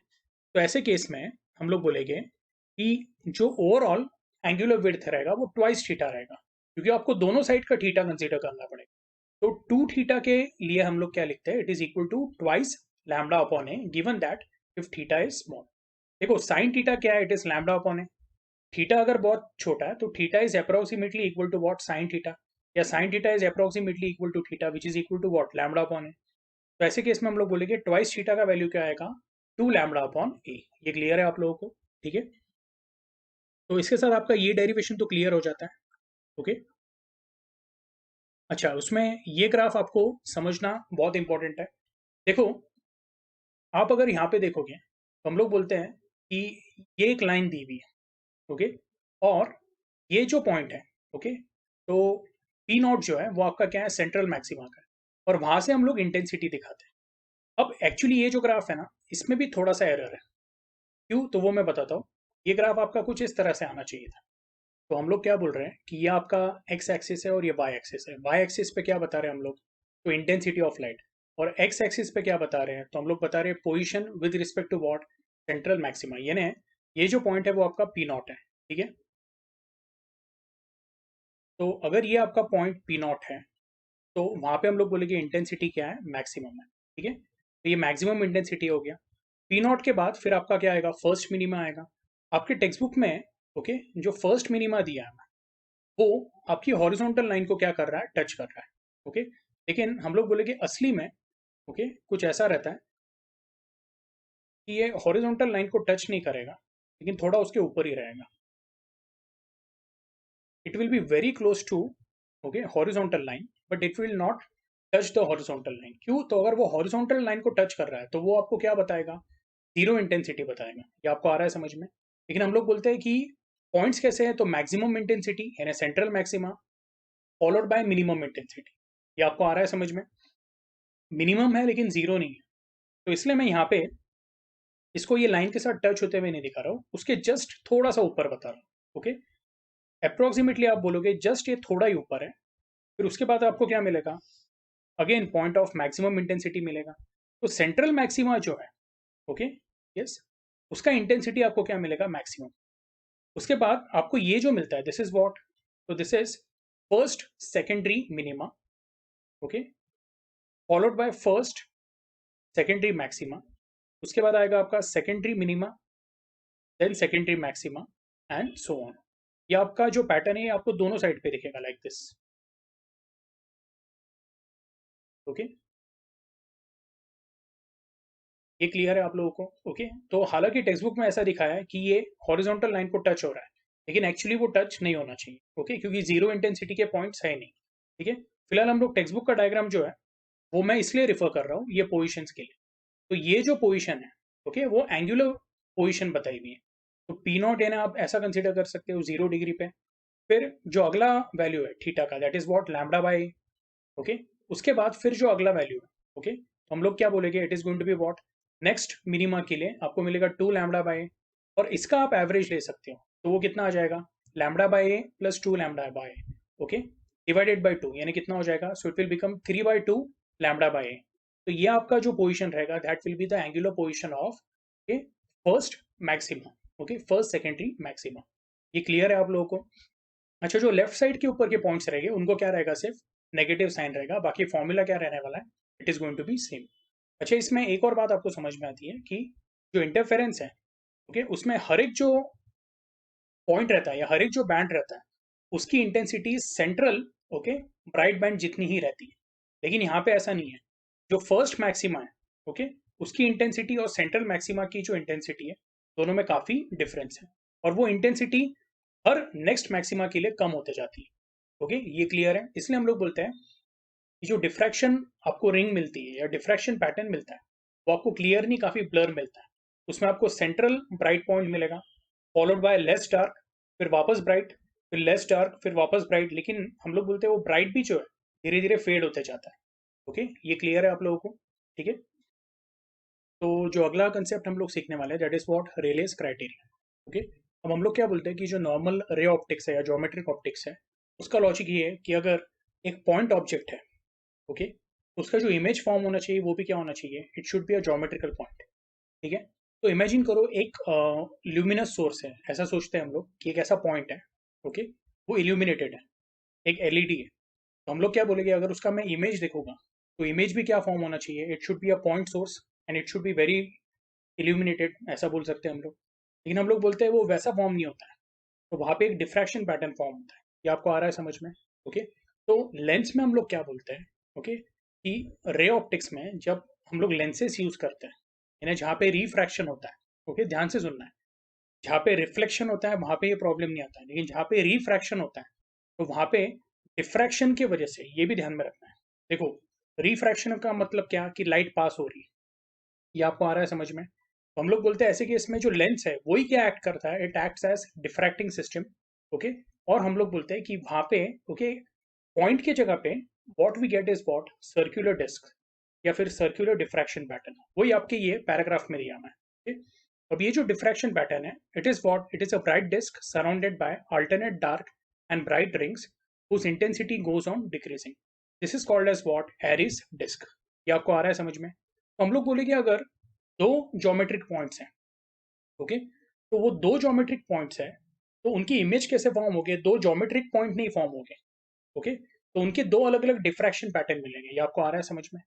S1: तो ऐसे केस में हम लोग बोलेंगे कि जो ओवरऑल एंगुलर विड्थ रहेगा वो ट्वाइस थीटा रहेगा, क्योंकि आपको दोनों साइड का थीटा कंसीडर करना पड़ेगा। तो टू थीटा के लिए हम लोग क्या लिखते हैं, it is equal to twice lambda upon A given that if theta is small. देखो साइन थीटा क्या है, it is lambda upon A. Theta अगर बहुत छोटा है तो theta is approximately equal to what, sine theta, या sine theta is approximately equal to theta which is equal to what, lambda upon A. तो ऐसे केस में हम लोग बोलेंगे ट्वाइस थीटा का वैल्यू क्या आएगा, टू लैम्डा अपॉन ए। ये क्लियर है आप लोगों को, ठीक है। तो इसके साथ आपका ये डेरिवेशन तो क्लियर हो जाता है, ओके। अच्छा, उसमें ये ग्राफ आपको समझना बहुत इंपॉर्टेंट है। देखो, आप अगर यहाँ पे देखोगे तो हम लोग बोलते हैं कि ये एक लाइन दी हुई है, ओके, और ये जो पॉइंट है, ओके, तो पी नॉट जो है वो आपका क्या है, सेंट्रल मैक्सिमा का है, और वहां से हम लोग इंटेंसिटी दिखाते हैं। अब एक्चुअली ये जो ग्राफ है ना, इसमें भी थोड़ा सा एरर है। क्यों, तो वो मैं बताता हूँ। ये ग्राफ आपका कुछ इस तरह से आना चाहिए था। तो हम लोग क्या बोल रहे हैं कि ये आपका एक्स एक्सिस है और ये वाई एक्सिस है। वाई एक्सिस पे क्या बता रहे हैं हम लोग, तो इंटेंसिटी ऑफ लाइट, और एक्स एक्सिस पे क्या बता रहे हैं, तो हम लोग बता रहे हैं position with respect to what, central maxima. यानी ये जो पॉइंट है वो आपका पी नॉट है, ठीक है। तो अगर ये आपका पॉइंट पी नॉट है तो वहां पे हम लोग बोलेंगे इंटेंसिटी क्या है, मैक्सिमम है, ठीक है। तो ये मैक्सिमम इंटेंसिटी हो गया। पी नॉट के बाद फिर आपका क्या आएगा, फर्स्ट मिनिमा आएगा। आपके टेक्स्ट बुक में, ओके, जो फर्स्ट मिनिमा दिया है वो आपकी हॉरिजॉन्टल लाइन को क्या कर रहा है, टच कर रहा है, ओके। लेकिन हम लोग बोलेंगे असली में, ओके, कुछ ऐसा रहता है कि ये हॉरिजॉन्टल लाइन को टच नहीं करेगा, लेकिन थोड़ा उसके ऊपर ही रहेगा। It will be very close to, okay, horizontal line, but it will not touch the horizontal line. क्यों, तो अगर वो हॉरिजॉन्टल लाइन को टच कर रहा है तो वो आपको क्या बताएगा, जीरो इंटेंसिटी बताएगा। ये आपको आ रहा है समझ में। लेकिन हम लोग बोलते हैं कि पॉइंट्स कैसे हैं, तो मैक्सिमम इंटेंसिटी यानी central maxima followed by minimum intensity. ये आपको आ रहा है समझ में। मिनिमम है लेकिन जीरो नहीं है, तो इसलिए मैं यहाँ पे इसको ये लाइन के साथ टच होते हुए नहीं दिखा रहा हूँ, उसके जस्ट थोड़ा सा ऊपर बता रहा हूँ, ओके। अप्रोक्सीमेटली आप बोलोगे जस्ट ये थोड़ा ही ऊपर है। फिर उसके बाद आपको क्या मिलेगा, again point of maximum intensity मिलेगा। तो सेंट्रल मैक्सिमा जो है, ओके, यस, उसका इंटेंसिटी आपको क्या मिलेगा, मैक्सिमम। उसके बाद आपको ये जो मिलता है, दिस इज व्हाट, तो this is first secondary minima, okay, followed by first secondary maxima. उसके बाद आएगा आपका secondary minima, then secondary maxima, and so on. ये आपका जो पैटर्न है आपको दोनों साइड पे दिखेगा लाइक दिस, ओके। ये क्लियर है आप लोगों को, ओके। तो हालांकि टेक्स्ट बुक में ऐसा दिखाया है कि ये हॉरिजॉन्टल लाइन को टच हो रहा है, लेकिन एक्चुअली वो टच नहीं होना चाहिए, ओके, क्योंकि जीरो इंटेंसिटी के पॉइंट्स है नहीं, ठीक है। फिलहाल हम लोग टेक्स्ट बुक का डायग्राम जो है वो मैं इसलिए रिफर कर रहा हूँ ये पोजिशन के लिए। तो ये जो पोजिशन है, ओके, वो एंगुलर पोजिशन बताई हुई है। तो पी नॉट यानी आप ऐसा कंसिडर कर सकते हो 0 डिग्री पे। फिर जो अगला वैल्यू है थीटा का, that is what, lambda by, okay. उसके बाद फिर जो अगला वैल्यू है, ओके, तो हम लोग क्या बोलेंगे, it is going to be what, next minima के लिए आपको मिलेगा 2 लैम्डा बाय, और इसका आप एवरेज ले सकते हो। तो वो कितना आ जाएगा, lambda by plus 2 lambda by, okay, divided by 2, यानी कितना हो जाएगा, so it will become 3/2 lambda by. तो ये आपका जो पोजिशन रहेगा that will be the angular position of, okay, first maxima, okay, first secondary maxima. ये क्लियर है आप लोगों को। अच्छा, जो लेफ्ट साइड के ऊपर के पॉइंट्स रहेंगे उनको क्या रहेगा, सिर्फ नेगेटिव साइन रहेगा, बाकी फॉर्मूला क्या रहने वाला है, it is going to be same. अच्छा, इसमें एक और बात आपको समझ में आती है कि जो इंटरफेरेंस है, ओके, उसमें हर एक जो पॉइंट रहता है या हर एक जो बैंड रहता है उसकी intensity central, okay, bright band जितनी ही रहती है। लेकिन यहाँ पे ऐसा नहीं है। जो फर्स्ट मैक्सिमा है, ओके, उसकी इंटेंसिटी और सेंट्रल मैक्सिमा की जो इंटेंसिटी है दोनों में काफी डिफरेंस है, और वो इंटेंसिटी हर नेक्स्ट मैक्सिमा के लिए कम होते जाती है, ओके। ये क्लियर है। इसलिए हम लोग बोलते हैं कि जो डिफ्रैक्शन आपको रिंग मिलती है या डिफ्रैक्शन पैटर्न मिलता है वो आपको क्लियर नहीं, काफी ब्लर मिलता है। उसमें आपको सेंट्रल ब्राइट पॉइंट मिलेगा, फॉलोड बाय लेस डार्क, फिर वापस ब्राइट, फिर लेस डार्क, फिर वापस ब्राइट। लेकिन हम लोग बोलते हैं वो ब्राइट भी जो है धीरे धीरे फेड होते जाता है, ओके। ये क्लियर है आप लोगों को, ठीक है। तो जो अगला कंसेप्ट हम लोग सीखने वाले हैं that is what Rayleigh's criteria. Okay, अब हम लोग क्या बोलते हैं कि जो नॉर्मल रे ऑप्टिक्स है या ज्योमेट्रिक ऑप्टिक्स है, उसका लॉजिक ये है कि अगर एक पॉइंट ऑब्जेक्ट है, ओके, तो उसका जो इमेज फॉर्म होना चाहिए वो भी क्या होना चाहिए, it should be a geometrical point. ठीक है, तो इमेजिन करो एक ल्यूमिनस सोर्स है, ऐसा सोचते हैं हम लोग कि एक ऐसा पॉइंट है, ओके, वो इल्यूमिनेटेड है, एक एलईडी है। तो हम लोग क्या बोलेंगे, अगर उसका मैं इमेज देखूंगा तो इमेज भी क्या फॉर्म होना चाहिए, it should be a point source and it should be very illuminated, ऐसा बोल सकते हैं हम लोग। लेकिन हम लोग बोलते हैं वो वैसा फॉर्म नहीं होता है, तो वहाँ पे एक डिफ्रैक्शन पैटर्न फॉर्म होता है। ये आपको आ रहा है समझ में? ओके, तो लेंस में हम लोग क्या बोलते हैं, ओके, कि रे ऑप्टिक्स में जब हम लोग लेंसेज यूज करते हैं, यानी जहाँ पे रिफ्रैक्शन होता है, ओके, ध्यान से सुनना है, जहाँ पे रिफ्लेक्शन होता है वहाँ पे ये प्रॉब्लम नहीं आता है, लेकिन जहाँ पे रिफ्रैक्शन होता है तो वहाँ पे डिफ्रैक्शन की वजह से ये भी ध्यान में रखना है। देखो, रिफ्रैक्शन का मतलब क्या कि लाइट पास हो रही है, ये आपको आ रहा है समझ में? तो हम लोग बोलते हैं ऐसे कि इसमें जो लेंस है वही क्या एक्ट करता है, it acts as diffracting system. Okay, और हम लोग बोलते हैं कि वहाँ पे, ओके, पॉइंट की जगह पे what we get is what circular disc या फिर सर्कुलर डिफ्रैक्शन पैटर्न, वही आपके ये पैराग्राफ में दिया हुआ है। okay? अब ये जो डिफ्रैक्शन पैटर्न है, it is what, it is a bright disc surrounded by alternate dark and bright rings whose intensity goes on decreasing. This is called as what? Airy's disk. ये आपको आ रहा है समझ में? तो हम लोग बोलेंगे अगर दो ज्योमेट्रिक पॉइंट्स हैं, ओके, तो वो दो ज्योमेट्रिक पॉइंट्स हैं, तो उनकी इमेज कैसे फॉर्म होगी, दो ज्योमेट्रिक पॉइंट नहीं फॉर्म होंगे, ओके, तो उनके दो अलग अलग डिफ्रैक्शन पैटर्न मिलेंगे। ये आपको आ रहा है समझ में?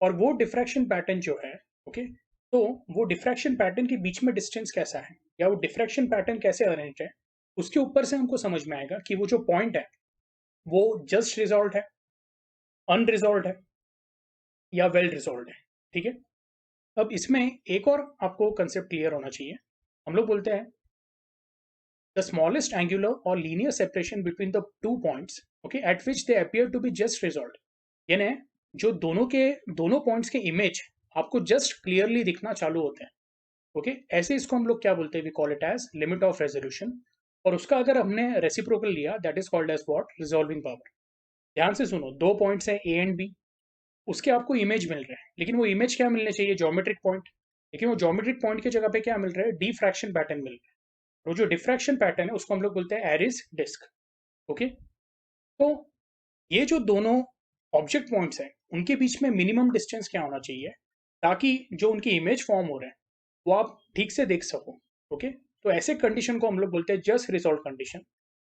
S1: और वो डिफ्रैक्शन पैटर्न जो है, ओके, तो वो डिफ्रैक्शन पैटर्न के बीच में डिस्टेंस कैसा है या वो डिफ्रैक्शन पैटर्न कैसे अरेंज है, उसके ऊपर से हमको समझ में आएगा कि वो जो पॉइंट है वो जस्ट रिजॉल्व है, अनरिजॉल्व है या वेल रिजॉल्व है। ठीक है, अब इसमें एक और आपको कंसेप्ट क्लियर होना चाहिए। हम लोग बोलते हैं द स्मॉलेस्ट एंगुलर और linear separation between the two points, okay, at which they appear to be just resolve, यानी जो दोनों पॉइंट्स के इमेज आपको जस्ट क्लियरली दिखना चालू होते हैं, ओके, ऐसे इसको हम लोग क्या बोलते हैं, we call it as limit of resolution. और उसका अगर हमने रेसिप्रोकल लिया that is called as what, resolving power. ध्यान से सुनो, दो पॉइंट्स हैं ए एंड बी, उसके आपको इमेज मिल रहे हैं, लेकिन वो इमेज क्या मिलने चाहिए, ज्योमेट्रिक पॉइंट, लेकिन वो ज्योमेट्रिक पॉइंट की जगह पे क्या मिल रहा है, डिफ्रैक्शन पैटर्न मिल रहा है। वो जो डिफ्रैक्शन पैटर्न है उसको हम लोग बोलते हैं एरिस डिस्क। ओके, तो ये जो दोनों ऑब्जेक्ट पॉइंट्स हैं उनके बीच में मिनिमम डिस्टेंस क्या होना चाहिए ताकि जो उनकी इमेज फॉर्म हो रहे हैं वो आप ठीक से देख सको। ओके, तो ऐसे कंडीशन को हम लोग बोलते हैं जस्ट रिजॉल्व कंडीशन।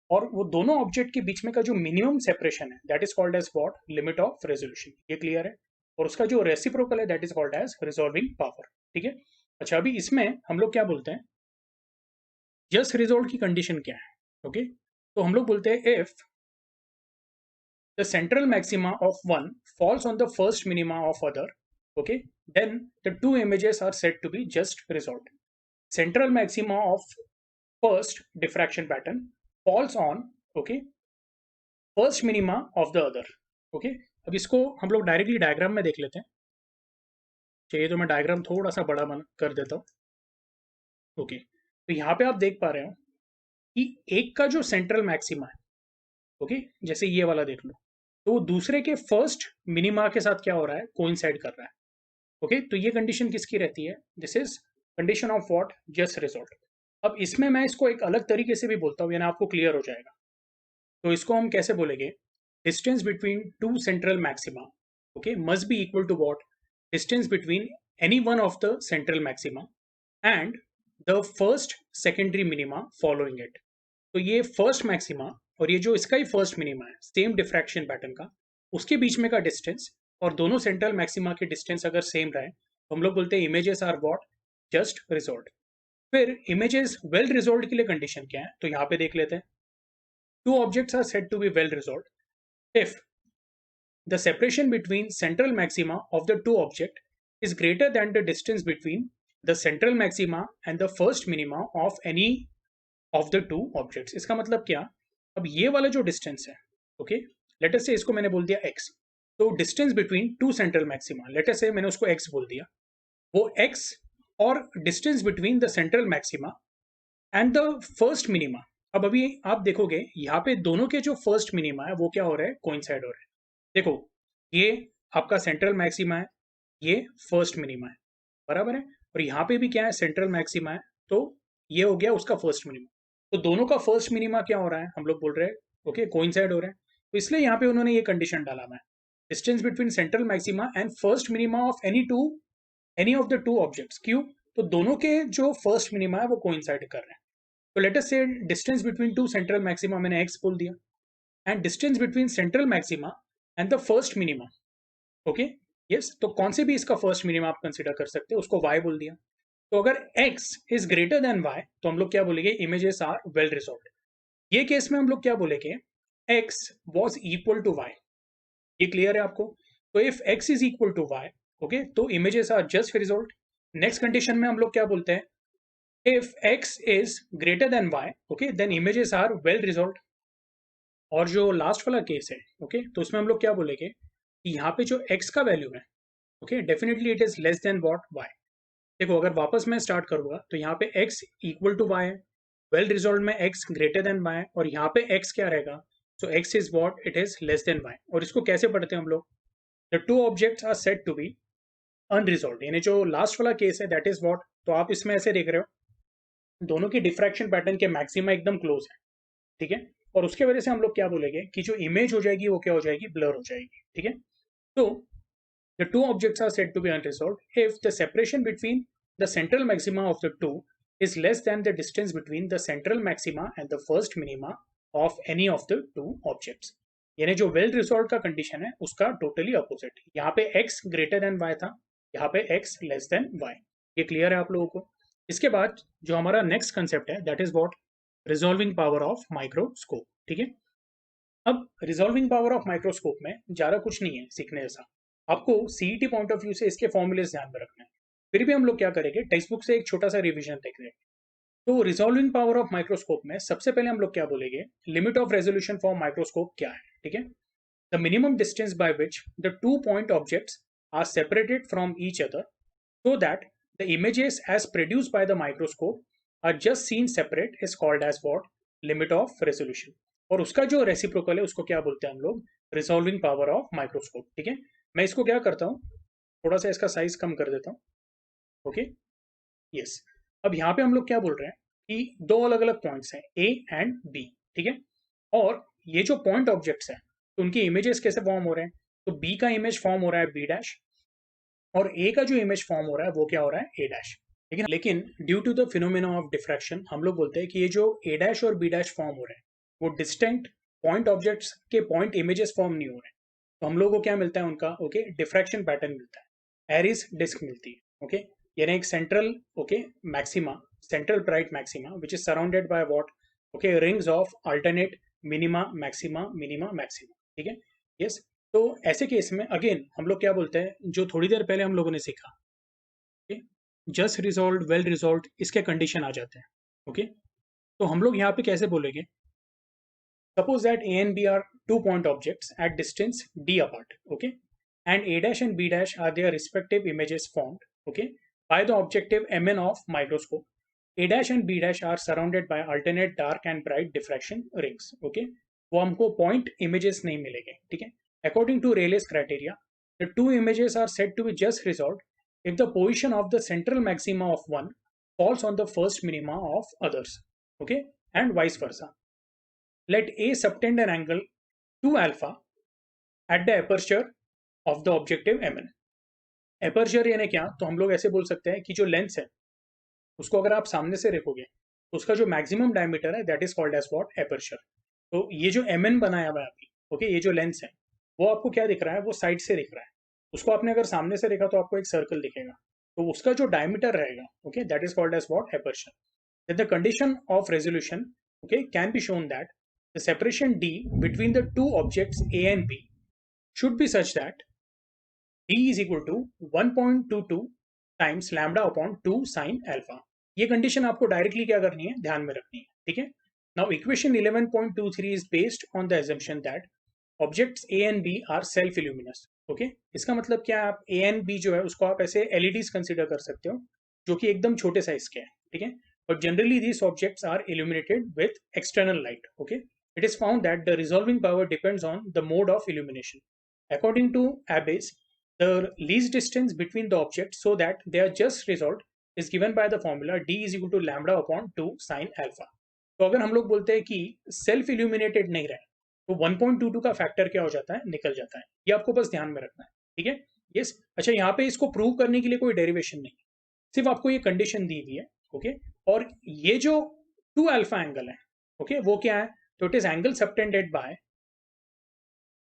S1: और वो दोनों ऑब्जेक्ट के बीच में का जो मिनिमम सेपरेशन है that is called as what, limit of resolution. ये क्लियर है? और उसका जो रेसिप्रोकल है that is called as resolving power. ठीक है, अच्छा, अभी इसमें हम लोग क्या बोलते हैं, जस्ट रिजॉल्व की कंडीशन क्या है? ओके, तो हम लोग बोलते हैं if the central maxima of one falls on the first minima of other, okay, then the two images are said to be just resolved. Central maxima of first diffraction pattern falls on, okay, first minima of the other. Okay, अब इसको हम लोग directly diagram में देख लेते हैं। चाहिए तो मैं डायग्राम थोड़ा सा बड़ा बना कर देता हूँ। ओके, तो यहाँ पे आप देख पा रहे हो कि एक का जो सेंट्रल मैक्सिमा है, ओके, जैसे ये वाला देख लो, तो वो दूसरे के फर्स्ट मिनिमा के साथ क्या हो रहा है, कोइंसाइड कर रहा है। ओके, तो ये कंडीशन किसकी रहती है, this is condition of what, just resolve. अब इसमें मैं इसको एक अलग तरीके से भी बोलता हूँ, यानी आपको क्लियर हो जाएगा। तो इसको हम कैसे बोलेंगे, distance between two central maxima, okay, must be equal to what, distance between any one of the central maxima and the first secondary minima following it. तो ये फर्स्ट मैक्सिमा और ये जो इसका ही फर्स्ट मिनिमा है सेम डिफ्रैक्शन पैटर्न का, उसके बीच में का डिस्टेंस और दोनों सेंट्रल मैक्सिमा के डिस्टेंस अगर सेम रहे तो हम लोग बोलते हैं images are what, just resolve. फिर इमेजेस वेल रिजॉल्व के लिए कंडीशन क्या है, तो यहाँ पे देख लेते हैं। Two objects are said to be well resolve if the separation between central maxima of the two object is greater than the distance between the central maxima and the first minima of any of the two objects। इसका मतलब क्या, अब ये वाला जो distance है, okay, late us से इसको मैंने बोल दिया x, तो distance between two central maxima, late us से मैंने उसको x बोल दिया, वो x और distance between the central maxima and the first minima. अब अभी आप देखोगे यहाँ पे दोनों के जो फर्स्ट मिनिमा है वो क्या हो रहा है, कोइंसाइड हो रहा है। देखो, ये आपका सेंट्रल मैक्सिमा है, ये फर्स्ट मिनिमा है, बराबर है। और यहाँ पे भी क्या है, सेंट्रल मैक्सिमा है, तो ये हो गया उसका फर्स्ट मिनिमा। तो दोनों का फर्स्ट मिनिमा क्या हो रहा है, हम लोग बोल रहे हैं ओके कोइंसाइड हो रहा है, तो इसलिए यहाँ पे उन्होंने ये कंडीशन डाला है, distance between central maxima and first minima of any of the two objects. क्यों? तो दोनों के जो फर्स्ट मिनिमा है वो कोइंसाइड कर रहे हैं। तो लेट अस से distance between two central maxima मैंने x बोल दिया, and distance between central maxima and the first minima, okay yes, तो कौन से भी इसका फर्स्ट मिनिमा आप कंसिडर कर सकते हो, उसको y बोल दिया। तो अगर x is greater than y तो हम लोग क्या बोलेंगे, इमेजेस आर वेल रिजॉल्व्ड। ये केस में हम लोग क्या बोलेंगे, x was equal to y। ये क्लियर है आपको? तो if x is equal to y, okay, तो images are just resolved. Next condition में हम लोग क्या बोलते हैं, if x is greater than y, okay, then images are well resolved। और जो लास्ट वाला केस है, ओके, तो उसमें हम लोग क्या बोलेंगे कि यहाँ पे जो x का वैल्यू है, okay, definitely it is less then what y। देखो अगर वापस मैं स्टार्ट करूंगा तो यहाँ पे x इक्वल टू y है, वेल रिजॉल्व में x ग्रेटर देन y, और यहाँ पे x क्या रहेगा, so x is what, it is less than y। और इसको कैसे पढ़ते हैं हम लोग, the two objects are said to be unresolved, यानी जो लास्ट वाला केस है दैट इज व्हाट। तो आप इसमें ऐसे देख रहे हो दोनों की डिफ्रैक्शन पैटर्न के मैक्सिमा एकदम क्लोज है, ठीक है, और उसके वजह से हम लोग क्या बोलेंगे कि जो इमेज हो जाएगी वो क्या हो जाएगी, ब्लर हो जाएगी, ठीक है। तो the two objects are said to be unresolved if the separation between the central maxima of the two is less than the distance between the central maxima and the first minima of any of the two objects। यानी जो well resolve का condition है उसका totally opposite, यहाँ पे x greater than y था, यहाँ पे x लेस देन y। ये क्लियर है आप लोगों को? इसके बाद जो हमारा नेक्स्ट कंसेप्ट है that is what, resolving power of microscope, ठीक है। अब रिजॉल्विंग पावर ऑफ माइक्रोस्कोप में ज़्यादा कुछ नहीं है सीखने जैसा, आपको सीईटी पॉइंट ऑफ व्यू से इसके फॉर्मूलेस ध्यान में रखना है। फिर भी हम लोग क्या करेंगे, टेक्स्ट बुक से एक छोटा सा रिवीजन देख लेंगे। तो रिजॉल्विंग पावर ऑफ माइक्रोस्कोप में सबसे पहले हम लोग क्या बोलेंगे, limit of resolution for microscope क्या है, ठीक है। The minimum distance by which the two point objects are separated from each other so that the images as produced by the microscope are just seen separate is called as what, limit of resolution। और उसका जो reciprocal है उसको क्या बोलते हैं हम लोग, रिजॉल्विंग पावर ऑफ माइक्रोस्कोप, ठीक है। मैं इसको क्या करता हूँ, थोड़ा सा इसका साइज कम कर देता हूँ, ओके यस। अब यहाँ पे हम लोग क्या बोल रहे हैं कि दो अलग अलग पॉइंट्स हैं ए एंड बी, ठीक है, और ये जो पॉइंट ऑब्जेक्ट्स हैं तो उनकी इमेजेस कैसे फॉर्म हो रहे हैं, तो बी का इमेज फॉर्म हो रहा है बी डैश, और ए का जो इमेज फॉर्म हो रहा है वो क्या हो रहा है ए डैश, लेकिन due to the phenomena of diffraction हम लोग बोलते हैं कि ये जो ए डैश और बी डैश फॉर्म हो रहे हैं वो डिस्टिंक्ट पॉइंट ऑब्जेक्ट्स के पॉइंट इमेजेस फॉर्म नहीं हो रहे हैं। तो हम लोग को क्या मिलता है उनका, ओके, डिफ्रैक्शन पैटर्न मिलता है, एरिस डिस्क मिलती है, ओके, यानी एक central, okay, maxima, central bright maxima which is surrounded by what, okay, rings of alternate minima maxima minima maxima, ठीक है यस। तो ऐसे केस में अगेन हम लोग क्या बोलते हैं, जो थोड़ी देर पहले हम लोगों ने सीखा, जस्ट रिजॉल्व, वेल रिजॉल्व, इसके कंडीशन आ जाते हैं, ओके। तो हम लोग यहाँ पे कैसे बोलेंगे, suppose that A and B are two point objects at distance D apart, okay, and A dash and B dash are their respective images formed, okay, by the objective mn of microscope. A dash and B dash are surrounded by alternate dark and bright diffraction rings, okay, वो हमको point images नहीं मिलेंगे, ठीक है। According to Rayleigh's criteria, the two images are said to be just resolved if the position of the central maxima of one falls on the first minima of others, okay, and vice versa. Let A subtend an angle 2 alpha at the aperture of the objective mn। Aperture यानी क्या, तो हम लोग ऐसे बोल सकते हैं कि जो लेंस है उसको अगर आप सामने से रखोगे तो उसका जो मैक्सिमम डायमीटर है that is called as what, aperture. तो ये जो mn बनाया हुआ है अभी, ओके, ये जो लेंस है वो आपको क्या दिख रहा है, वो साइड से दिख रहा है। उसको आपने अगर सामने से देखा तो आपको एक सर्कल दिखेगा, तो उसका जो डायमीटर रहेगा, okay, that is called as what, aperture. Then the condition of resolution, okay, can be shown that the separation d between the two objects a and b should be such that d is equal to 1.22 times lambda upon 2 sin alpha। ये condition आपको directly क्या करनी है, ध्यान में रखनी है, ठीक है। Now equation 11.23 is based on the assumption that objects A and B are self luminous, okay. इसका मतलब क्या है, आप ए एंड बी जो है उसको आप ऐसे एलईडीज कंसीडर कर सकते हो जो कि एकदम छोटे साइज के हैं, ठीक है। But generally these objects are illuminated with external light, okay. It is found that the resolving power depends on the mode of illumination. According to Abbe's, the least distance between the objects so that their just result is given by the formula d is equal to lambda upon 2 sin alpha. तो अगर हम लोग बोलते हैं कि self illuminated नहीं रहे तो 1.22 का फैक्टर क्या हो जाता है, निकल जाता है. ये आपको बस ध्यान में रखना है. ठीक है. यस. अच्छा, यहाँ पे इसको प्रूव करने के लिए कोई डेरिवेशन नहीं है, सिर्फ आपको ये कंडीशन दी हुई है. ओके. और ये जो 2 अल्फा एंगल है, ओके, वो क्या है, तो it is angle subtended by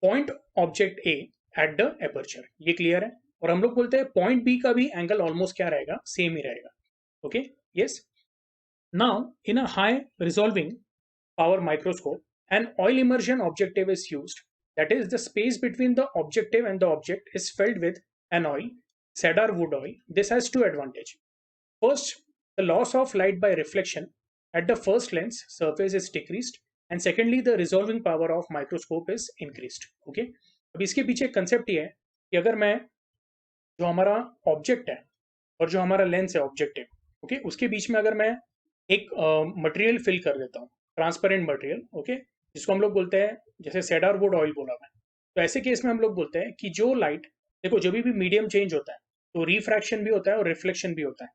S1: point object A at the aperture. ये क्लियर है. और हम लोग बोलते हैं पॉइंट बी का भी एंगल ऑलमोस्ट क्या रहेगा, सेम ही रहेगा. Okay. Yes. Now in a high resolving power microscope, an oil immersion objective is used. That is, the space between the objective and the object is filled with an oil, cedar wood oil. This has two advantages. First, the loss of light by reflection at the first lens surface is decreased, and secondly, the resolving power of microscope is increased. Okay. अब इसके पीछे concept ये है कि अगर मैं जो हमारा ऑब्जेक्ट है और जो हमारा लेंस है ऑब्जेक्टिव, ओके, उसके बीच में अगर मैं एक मटेरियल फिल कर देता हूँ, ट्रांसपेरेंट मटेरियल, ओके, जिसको हम लोग बोलते हैं, जैसे सेडार वुड ऑयल बोला मैं, तो ऐसे केस में हम लोग बोलते हैं कि जो लाइट, देखो जब भी मीडियम चेंज होता है तो रिफ्रैक्शन भी होता है और रिफ्लेक्शन भी होता है.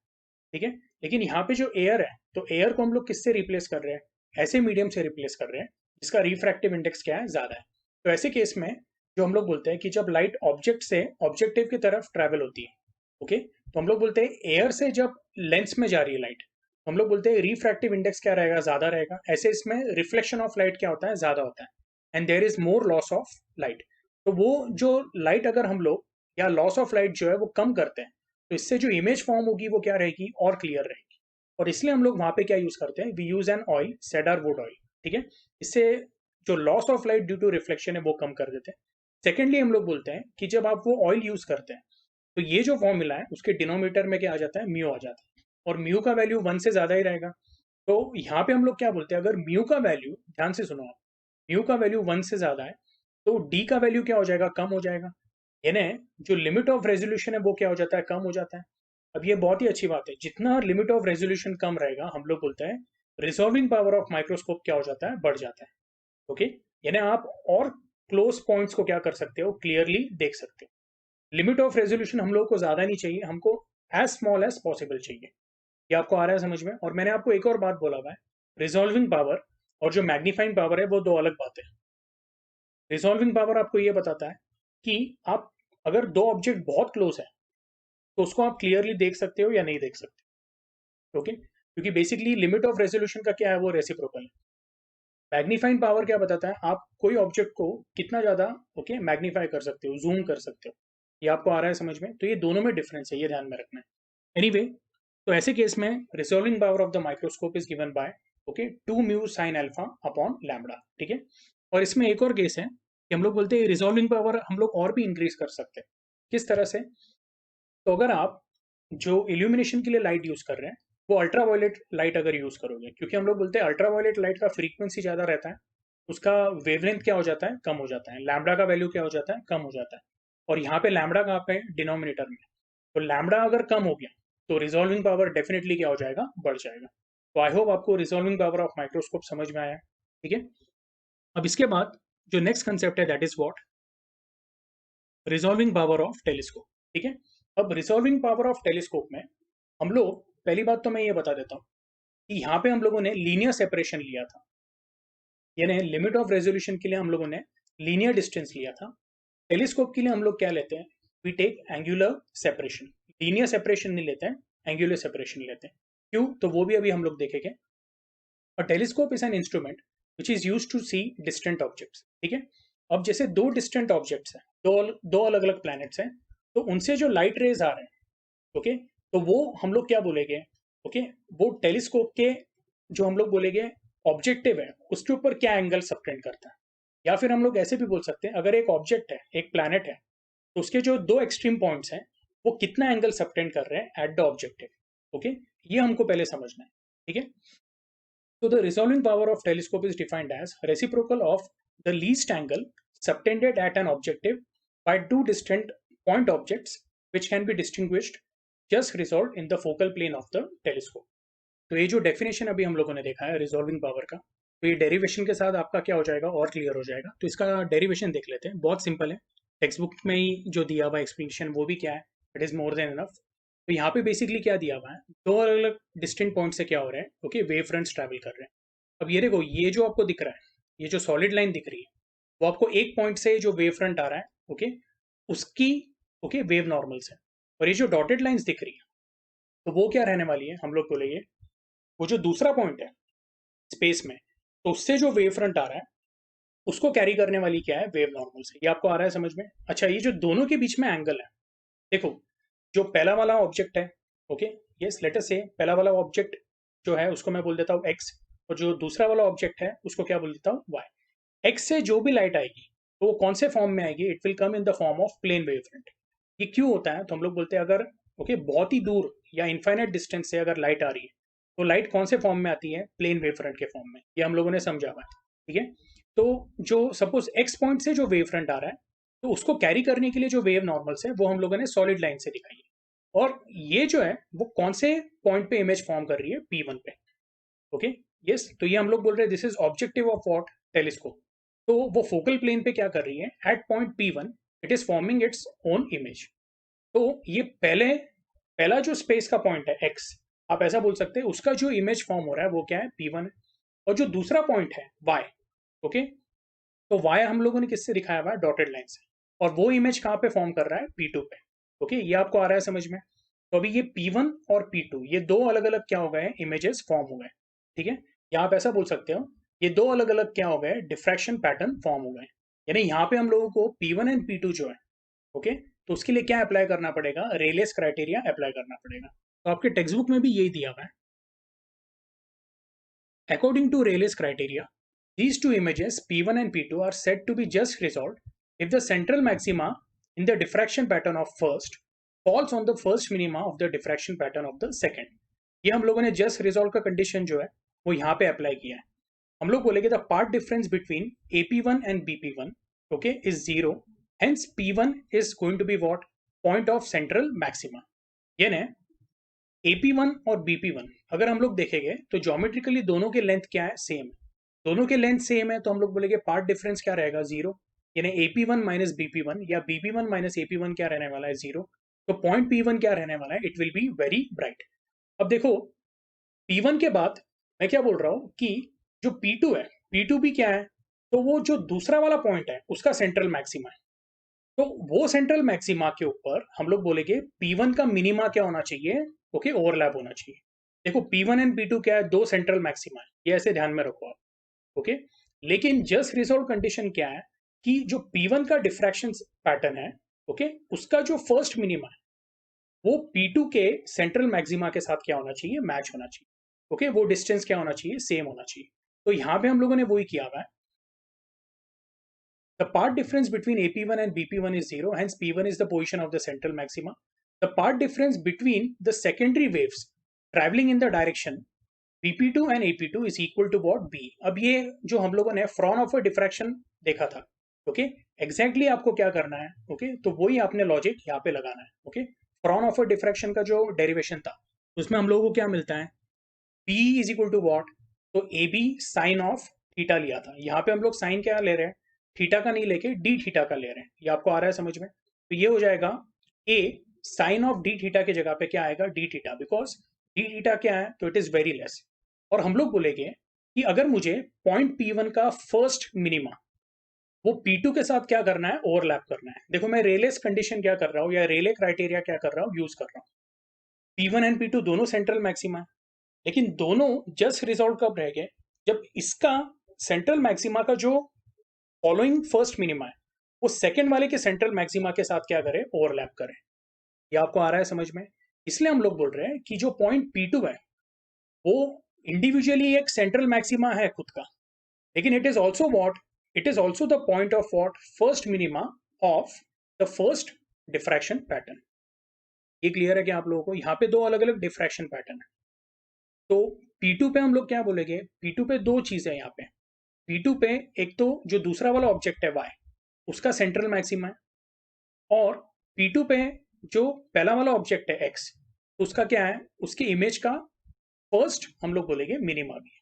S1: ठीक है. लेकिन यहाँ पे जो एयर है, तो एयर को हम लोग किससे रिप्लेस कर रहे हैं, ऐसे मीडियम से रिप्लेस कर रहे हैं जिसका रिफ्रैक्टिव इंडेक्स क्या है, ज्यादा है. तो ऐसे केस में जो हम लोग बोलते हैं कि जब लाइट ऑब्जेक्ट से ऑब्जेक्टिव की तरफ ट्रैवल होती है, ओके, तो हम लोग बोलते हैं एयर से जब लेंस में जा रही है लाइट, हम लोग बोलते हैं रिफ्रैक्टिव इंडेक्स क्या रहेगा, ज्यादा रहेगा. ऐसे इसमें रिफ्लेक्शन ऑफ लाइट क्या होता है, ज्यादा होता है, and there is more loss of light. तो वो जो लाइट अगर हम लोग या लॉस ऑफ लाइट जो है वो कम करते हैं, तो इससे जो इमेज फॉर्म होगी वो क्या रहेगी, और क्लियर रहेगी. और इसलिए हम लोग वहां पे क्या यूज करते हैं, we use an oil, cedar wood oil. ठीक है. इससे जो loss of light due to reflection है वो कम कर देते हैं. सेकेंडली हम लोग बोलते हैं कि जब आप वो ऑयल यूज करते हैं तो ये जो फॉर्मूला है उसके डिनोमीटर में क्या आ जाता है, म्यू आ जाता है, और म्यू का वैल्यू 1 से ज्यादा ही रहेगा. तो यहाँ पे हम लोग क्या बोलते हैं, अगर म्यू का वैल्यू, ध्यान से सुनो आप, म्यू का वैल्यू 1 से ज्यादा है तो डी का वैल्यू क्या हो जाएगा, कम हो जाएगा. यानी जो लिमिट ऑफ रेजोल्यूशन है वो क्या हो जाता है, कम हो जाता है. अब ये बहुत ही अच्छी बात है, जितना लिमिट ऑफ रेजोल्यूशन कम रहेगा हम लोग बोलते हैं रिजॉल्विंग पावर ऑफ माइक्रोस्कोप क्या हो जाता है, बढ़ जाता है. ओके. यानी आप और क्लोज पॉइंट्स को क्या कर सकते हो, क्लियरली देख सकते हो. लिमिट ऑफ रेजोल्यूशन हम लोग को ज्यादा नहीं चाहिए, हमको एज स्मॉल एज पॉसिबल चाहिए. ये आपको आ रहा है समझ में. और मैंने आपको एक और बात बोला हुआ है, रिजॉल्विंग पावर और जो मैग्नीफाइंग पावर है वो दो अलग बातें हैं. रिजॉल्विंग पावर आपको ये बताता है कि आप अगर दो ऑब्जेक्ट बहुत क्लोज है तो उसको आप क्लियरली देख सकते हो या नहीं देख सकते. ओके. क्योंकि बेसिकली लिमिट ऑफ रेजोल्यूशन का क्या है, वो रेसिप्रोकल है. मैग्नीफाइंग पावर क्या बताता है, आप कोई ऑब्जेक्ट को कितना ज्यादा, ओके, मैग्नीफाई कर सकते हो, जूम कर सकते हो. ये आपको आ रहा है समझ में. तो ये दोनों में डिफरेंस है, ये ध्यान में रखना है. एनीवे, तो ऐसे केस में resolving power of the microscope is given by, okay, 2 mu sine alpha upon lambda. ठीक है. और इसमें एक और केस है कि हम लोग बोलते हैं रिजॉल्विंग पावर हम लोग और भी इंक्रीज कर सकते हैं. किस तरह से, तो अगर आप जो इल्यूमिनेशन के लिए लाइट यूज कर रहे हैं वो अल्ट्रा वायलेट लाइट अगर यूज करोगे, क्योंकि हम लोग बोलते हैं अल्ट्रा वायलेट लाइट का फ्रीक्वेंसी ज्यादा रहता है, उसका वेवलेंथ क्या हो जाता है, कम हो जाता है, लैम्बडा का वैल्यू क्या हो जाता है, कम हो जाता है. और यहाँ पे लैम्बडा कहाँ पे, डिनोमिनेटर में. तो लैम्बडा अगर कम हो गया तो रिजॉल्विंग पावर डेफिनेटली क्या हो जाएगा, बढ़ जाएगा. तो आई होप आपको रिजॉल्विंग पावर ऑफ माइक्रोस्कोप समझ में आया. ठीक है. अब इसके बाद जो नेक्स्ट कंसेप्ट है that is what, resolving power of telescope. ठीक है. अब रिजॉल्विंग पावर ऑफ टेलीस्कोप में हम लोग, पहली बात तो मैं ये बता देता हूँ कि यहाँ पे हम लोगों ने लीनियर सेपरेशन लिया था. यानी लिमिट ऑफ रेजोल्यूशन के लिए हम लोगों ने लीनियर डिस्टेंस लिया था. टेलीस्कोप के लिए हम लोग क्या लेते हैं, we take angular separation. Linear separation नहीं लेते हैं, एंगुलर सेपरेशन लेते हैं. क्यों, तो वो भी अभी हम लोग देखेंगे. A telescope is an instrument which is used to see distant objects. ठीक है. अब जैसे दो डिस्टेंट ऑब्जेक्ट्स हैं, दो अलग अलग प्लैनेट्स हैं, तो उनसे जो लाइट रेज आ रहे हैं, ओके, तो वो हम लोग क्या बोलेंगे, ओके, वो टेलीस्कोप के जो हम लोग बोलेंगे ऑब्जेक्टिव है उसके ऊपर क्या एंगल सबटेंड करता है. या फिर हम लोग ऐसे भी बोल सकते हैं, अगर एक ऑब्जेक्ट है, एक प्लैनेट है, तो उसके जो दो एक्सट्रीम पॉइंट्स हैं वो कितना एंगल सबटेंड कर रहे हैं एट द ऑब्जेक्टिव. ओके. ये हमको पहले समझना है. ठीक है. तो the resolving power of telescope is defined as reciprocal of the least angle subtended at an objective by two distant point objects which can be distinguished just resolved in the focal plane of the telescope. तो ये जो definition अभी हम लोगों ने देखा है resolving power का, तो ये डेरिवेशन के साथ आपका क्या हो जाएगा, और क्लियर हो जाएगा. तो इसका डेरिवेशन देख लेते हैं, बहुत सिंपल है. टेक्स्ट बुक में ही जो दिया हुआ एक्सप्लेनेशन वो भी क्या है, it is more than enough. तो यहाँ पे बेसिकली क्या दिया हुआ है, दो अलग अलग डिस्टिंक्ट पॉइंट से क्या हो रहा है, ओके, वेव फ्रंट्स ट्रैवल कर रहे हैं। अब ये देखो, ये जो आपको दिख रहा है, ये जो सॉलिड लाइन दिख रही है, वो आपको एक पॉइंट से जो वेव फ्रंट आ रहा है, ओके, उसकी ओके वेव नॉर्मल से। और ये जो डॉटेड लाइंस दिख रही है, तो वो क्या रहने वाली है, हम लोग बोलेंगे वो जो दूसरा पॉइंट है स्पेस में, तो उससे जो वेव फ्रंट आ रहा है उसको कैरी करने वाली क्या है, वेव नॉर्मल से। ये आपको आ रहा है समझ में? अच्छा, ये जो दोनों के बीच में एंगल है, देखो, जो पहला वाला ऑब्जेक्ट है, ओके, यस, लेट अस से पहला वाला ऑब्जेक्ट जो है उसको मैं बोल देता हूँ एक्स, और जो दूसरा वाला ऑब्जेक्ट है उसको क्या बोल देता हूँ, वाई। एक्स से जो भी लाइट आएगी तो वो कौन से फॉर्म में आएगी, it will come in the form of plane wave front. ये क्यों होता है, तो हम लोग बोलते हैं अगर ओके बहुत ही दूर या इनफाइनाइट डिस्टेंस से अगर लाइट आ रही है तो लाइट कौन से फॉर्म में आती है, प्लेन वेव फ्रंट के फॉर्म में। ये हम लोगों ने समझा हुआ है, ठीक है। तो जो सपोज एक्स पॉइंट से जो वेव फ्रंट आ रहा है, तो उसको कैरी करने के लिए जो वेव नॉर्मल्स है वो हम लोगों ने सॉलिड लाइन से दिखाई है। और ये जो है वो कौन से पॉइंट पे इमेज फॉर्म कर रही है, P1 पे, ओके, यस। तो ये हम लोग बोल रहे हैं this is objective of what, telescope. तो वो फोकल प्लेन पे क्या कर रही है, at point P1 it is forming its own image. तो ये पहला जो स्पेस का पॉइंट है एक्स, आप ऐसा बोल सकते हैं उसका जो इमेज फॉर्म हो रहा है वो क्या है, P1 है। और जो दूसरा पॉइंट है वाई, ओके, तो वाई हम लोगों ने किससे दिखाया हुआ है, डॉटेड लाइन से। और वो इमेज कहाँ पे फॉर्म कर रहा है, P2 पे, ओके, ये आपको आ रहा है समझ में? तो अभी ये P1 और P2 ये दो अलग अलग क्या हो गए, इमेजेस फॉर्म हो गए, ठीक है। या आप ऐसा बोल सकते हो ये दो अलग अलग क्या हो गए, डिफ्रैक्शन पैटर्न फॉर्म हो गए। यानी यहाँ पे हम लोगों को P1 एंड P2 जो है, ओके, तो उसके लिए क्या अप्लाई करना पड़ेगा, रेलेस क्राइटेरिया अप्लाई करना पड़ेगा। तो आपके टेक्स्ट बुक में भी यही दिया हुआ है। According to Rayleigh's criteria, these two images P1 and P2 are said to be just resolved if the central maxima in the diffraction pattern of first falls on the first minima of the diffraction pattern of the second. ये हम लोगों ने just resolve का condition जो है वो यहाँ पे अप्लाई किया है। हम लोग बोलेंगे the part difference between AP1 and BP1 okay is zero, hence P1 is going to be what, point of central maxima। यानी AP1 और BP1 अगर हम लोग देखेंगे तो ज्योमेट्रिकली दोनों के लेंथ क्या है, सेम है। दोनों के लेंथ सेम है तो हम लोग बोलेंगे पार्ट डिफरेंस क्या रहेगा, जीरो। यानी AP1 माइनस BP1 या BP1 माइनस AP1 क्या रहने वाला है, जीरो। तो पॉइंट P1 क्या रहने वाला है, it will be very bright. अब देखो P1 के बाद मैं क्या बोल रहा हूँ कि जो P2 है, P2 भी क्या है, तो वो जो दूसरा वाला पॉइंट है उसका सेंट्रल मैक्सिमा है। तो वो सेंट्रल मैक्सिमा के ऊपर हम लोग बोलेंगे P1 का मिनिमा क्या होना चाहिए, ओके, ओवरलैप होना चाहिए। देखो P1 एंड P2 क्या है, दो सेंट्रल मैक्सिमा है, ये ऐसे ध्यान में रखो आप, ओके। लेकिन जस्ट रिजॉल्व कंडीशन क्या है कि जो P1 का डिफ्रैक्शन पैटर्न है, ओके, उसका जो फर्स्ट मिनिमा है वो P2 के सेंट्रल मैक्सिमा के साथ क्या होना चाहिए, मैच होना चाहिए, ओके। वो डिस्टेंस क्या होना चाहिए, सेम होना चाहिए। तो यहाँ पे हम लोगों ने वही किया हुआ है। The path difference between AP1 and BP1 is zero, hence P1 is the position of the central maxima. The path difference between the secondary waves traveling in the direction BP2 and AP2 is equal to what, B। अब ये जो हम लोगों ने Fraunhofer diffraction देखा था, okay, exactly आपको क्या करना है, ओके, तो वही आपने लॉजिक यहाँ पे लगाना है, ओके। Fraunhofer diffraction का जो डेरिवेशन था उसमें हम लोगों को क्या मिलता है, P is equal to what, तो A B sine of theta लिया था। यहाँ पे हम लोग साइन क्या ले रहे हैं, थीटा का नहीं लेके डी थीटा का ले रहे हैं। ये आपको आ रहा है समझ में? तो ये हो जाएगा ए साइन ऑफ डी थीटा की जगह पे क्या आएगा, D theta, because D theta क्या है, तो इट इज वेरी लेस। और हम लोग बोलेंगे कि अगर मुझे पॉइंट P1 का फर्स्ट मिनिमा वो P2 के साथ क्या करना है, ओवरलैप करना है। देखो मैं रेलेस कंडीशन क्या कर रहा हूँ या रेले क्राइटेरिया क्या कर रहा हूँ, यूज कर रहा हूँ। P1 एंड P2 दोनों सेंट्रल मैक्सिमा है, लेकिन दोनों जस्ट रिजॉल्व कब रह गए, जब इसका सेंट्रल मैक्सिमा का जो फॉलोइंग फर्स्ट मिनिमा है वो सेकंड वाले के सेंट्रल मैक्सिमा के साथ क्या करे, ओवरलैप करे। ये आपको आ रहा है समझ में? इसलिए हम लोग बोल रहे हैं कि जो पॉइंट P2 है वो इंडिविजुअली एक सेंट्रल मैक्सिमा है खुद का, लेकिन it is also what, it is also the point of what, first minima of the first diffraction pattern. ये क्लियर है कि आप लोगों को? यहाँ पे दो अलग अलग डिफ्रैक्शन पैटर्न है। तो P2 पे हम लोग क्या बोलेंगे, P2 पे दो चीजें यहाँ पे। P2 पे एक तो जो दूसरा वाला ऑब्जेक्ट है Y उसका सेंट्रल मैक्सिमा है, और P2 पे जो पहला वाला ऑब्जेक्ट है X उसका क्या है, उसके इमेज का फर्स्ट हम लोग बोलेंगे मिनिमा भी है।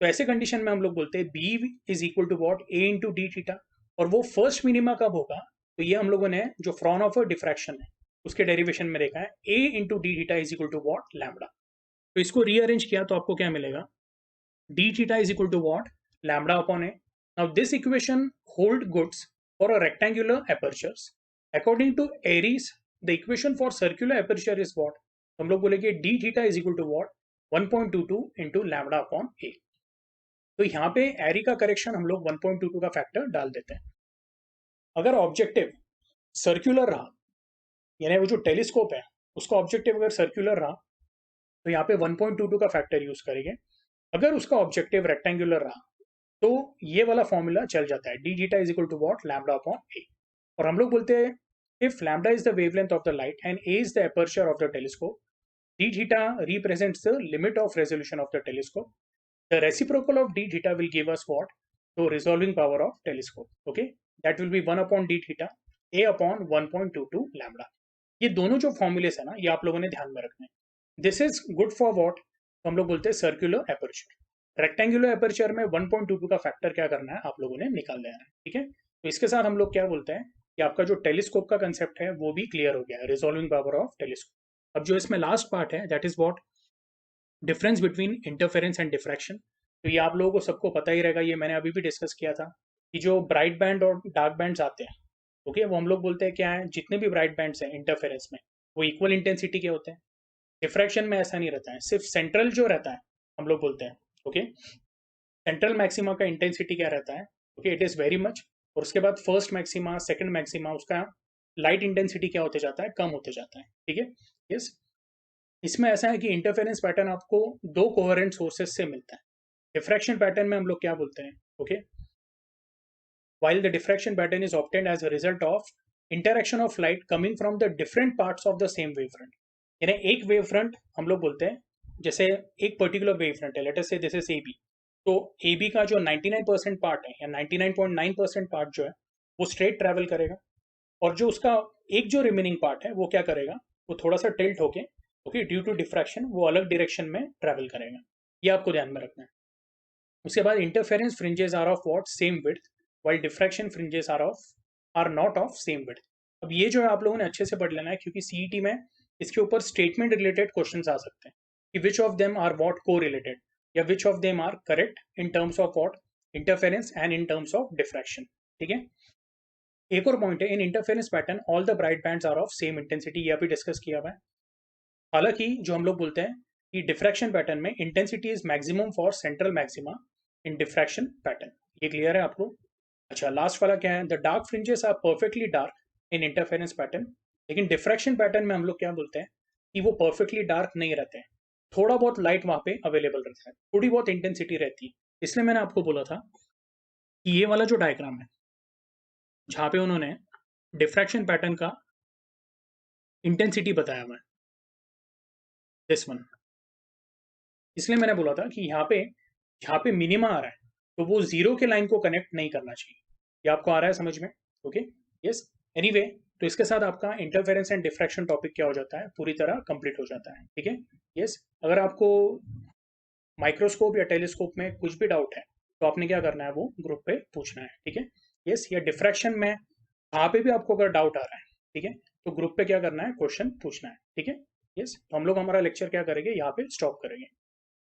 S1: तो ऐसे कंडीशन में हम लोग बोलते हैं B is equal to what, A into d theta. और वो फर्स्ट मिनिमा कब होगा, तो ये हम लोगों ने जो फ्रॉनहोफर डिफ्रैक्शन है उसके डेरिवेशन में देखा है, a into d theta is equal to what, lambda. तो इसको रीअरेंज किया तो आपको क्या मिलेगा, d theta is equal to what, lambda upon a. Now this equation hold goods for a rectangular apertures. According to Airy's, the equation for circular aperture is what, हम लोग बोलेंगे d theta is equal to what, 1.22 into lambda upon a. तो यहाँ पे एरी का correction हम लोग 1.22 का फैक्टर डाल देते हैं। अगर ऑब्जेक्टिव सर्कुलर रहा, यानी वो जो टेलीस्कोप है उसका ऑब्जेक्टिव अगर सर्कुलर रहा, तो यहाँ पे 1.22 का फैक्टर यूज करेंगे। अगर उसका ऑब्जेक्टिव रेक्टेंगुलर रहा तो ये वाला फॉर्मूला चल जाता है, D theta is equal to what, lambda upon A. और हम लोग बोलते हैं if lambda is the wavelength of the light and A is the aperture of the telescope, D theta represents the limit of resolution of the telescope, the reciprocal of D theta will give us what, तो resolving power of telescope, okay, that will be 1 upon D theta A upon 1.22 lambda. ये दोनों जो formulas है ना, ये आप लोगों ने ध्यान में रखना है। This is good for what, तो हम लोग बोलते हैं सर्कुलर एपर्चर। रेक्टेंगुलर एपर्चर में 1.22 का फैक्टर क्या करना है, आप लोगों ने निकाल लेना है, ठीक है। तो इसके साथ हम लोग क्या बोलते हैं कि आपका जो टेलीस्कोप का कंसेप्ट है वो भी क्लियर हो गया है, रिजॉल्विंग पावर ऑफ टेलीस्कोप। अब जो इसमें लास्ट पार्ट है that is what, difference between interference and diffraction. तो ये आप लोगों को सबको पता ही रहेगा, ये मैंने अभी भी डिस्कस किया था कि जो ब्राइट बैंड और डार्क बैंड्स आते हैं, ओके, वो हम लोग बोलते हैं क्या है, जितने भी ब्राइट बैंड्स हैं इंटरफेरेंस में वो इक्वल इंटेंसिटी के होते हैं। डिफ्रैक्शन में ऐसा नहीं रहता है, सिर्फ सेंट्रल जो रहता है हम लोग बोलते हैं, ओके, सेंट्रल मैक्सिमा का इंटेंसिटी क्या रहता है, okay, it is very much. और उसके बाद फर्स्ट मैक्सिमा, सेकंड मैक्सिमा, उसका लाइट इंटेंसिटी क्या होते जाता है, कम होते जाता है, ठीक है। यस, इसमें ऐसा है कि इंटरफेरेंस पैटर्न आपको दो कोहेरेंट सोर्सेस से मिलता है। डिफ्रैक्शन पैटर्न में हम लोग क्या बोलते हैं, okay, while the diffraction pattern is obtained as a result of interaction of light coming from the different parts of the same wavefront। यानी एक वेवफ्रंट हम लोग बोलते हैं, जैसे एक पर्टिकुलर वेवफ्रंट है, लेट अस से दिस इज AB, तो AB का जो 99% पार्ट है या 99.9% पार्ट जो है वो स्ट्रेट ट्रैवल करेगा, और जो उसका एक जो रिमेनिंग पार्ट है वो क्या करेगा, वो थोड़ा सा टिल्ट होके, ओके, ड्यू टू डिफ्रैक्शन वो अलग डायरेक्शन में ट्रैवल करेगा। ये आपको ध्यान में रखना है। उसके बाद interference fringes are of what, same width, while diffraction fringes are not of same width। अब ये जो है आप लोगों ने अच्छे से पढ़ लेना है, क्योंकि CET में इसके ऊपर स्टेटमेंट रिलेटेड क्वेश्चंस आ सकते हैं कि which of them are what को रिलेटेड, या which of them are correct in terms of what, interference and in terms of diffraction, ठीक है। एक और पॉइंट है, in interference pattern all the bright bands are of same intensity, ये अभी discuss किया हुआ है। हालांकि जो हम लोग बोलते हैं कि डिफ्रैक्शन पैटर्न में intensity is maximum for central maxima in diffraction pattern. ये क्लियर है आपको। अच्छा, लास्ट वाला क्या है, the dark fringes are perfectly dark in interference pattern. लेकिन डिफ्रैक्शन पैटर्न में हम लोग क्या बोलते हैं कि वो परफेक्टली डार्क नहीं रहते हैं, थोड़ा बहुत लाइट वहां पे अवेलेबल रहता है, थोड़ी बहुत इंटेंसिटी रहती है। इसलिए मैंने आपको बोला था कि ये वाला जो डायग्राम है जहाँ पे उन्होंने डिफ्रैक्शन पैटर्न का इंटेंसिटी बताया हुआ है, दिस वन, इसलिए मैंने बोला था कि यहाँ पे मिनिमा आ रहा है तो वो जीरो के लाइन को कनेक्ट नहीं करना चाहिए। ये आपको आ रहा है समझ में, ओके, यस। एनीवे, तो इसके साथ आपका इंटरफेरेंस एंड डिफ्रैक्शन टॉपिक क्या हो जाता है, पूरी तरह कंप्लीट हो जाता है, ठीक है। यस, अगर आपको माइक्रोस्कोप या टेलीस्कोप में कुछ भी डाउट है तो आपने क्या करना है, वो ग्रुप पे पूछना है, ठीक है। यस, या डिफ्रैक्शन में वहाँ पे भी आपको अगर डाउट आ रहा है, ठीक है, तो ग्रुप पे क्या करना है, क्वेश्चन पूछना है, ठीक है। यस, तो हम लोग हमारा लेक्चर क्या करेंगे, यहाँ पे स्टॉप करेंगे।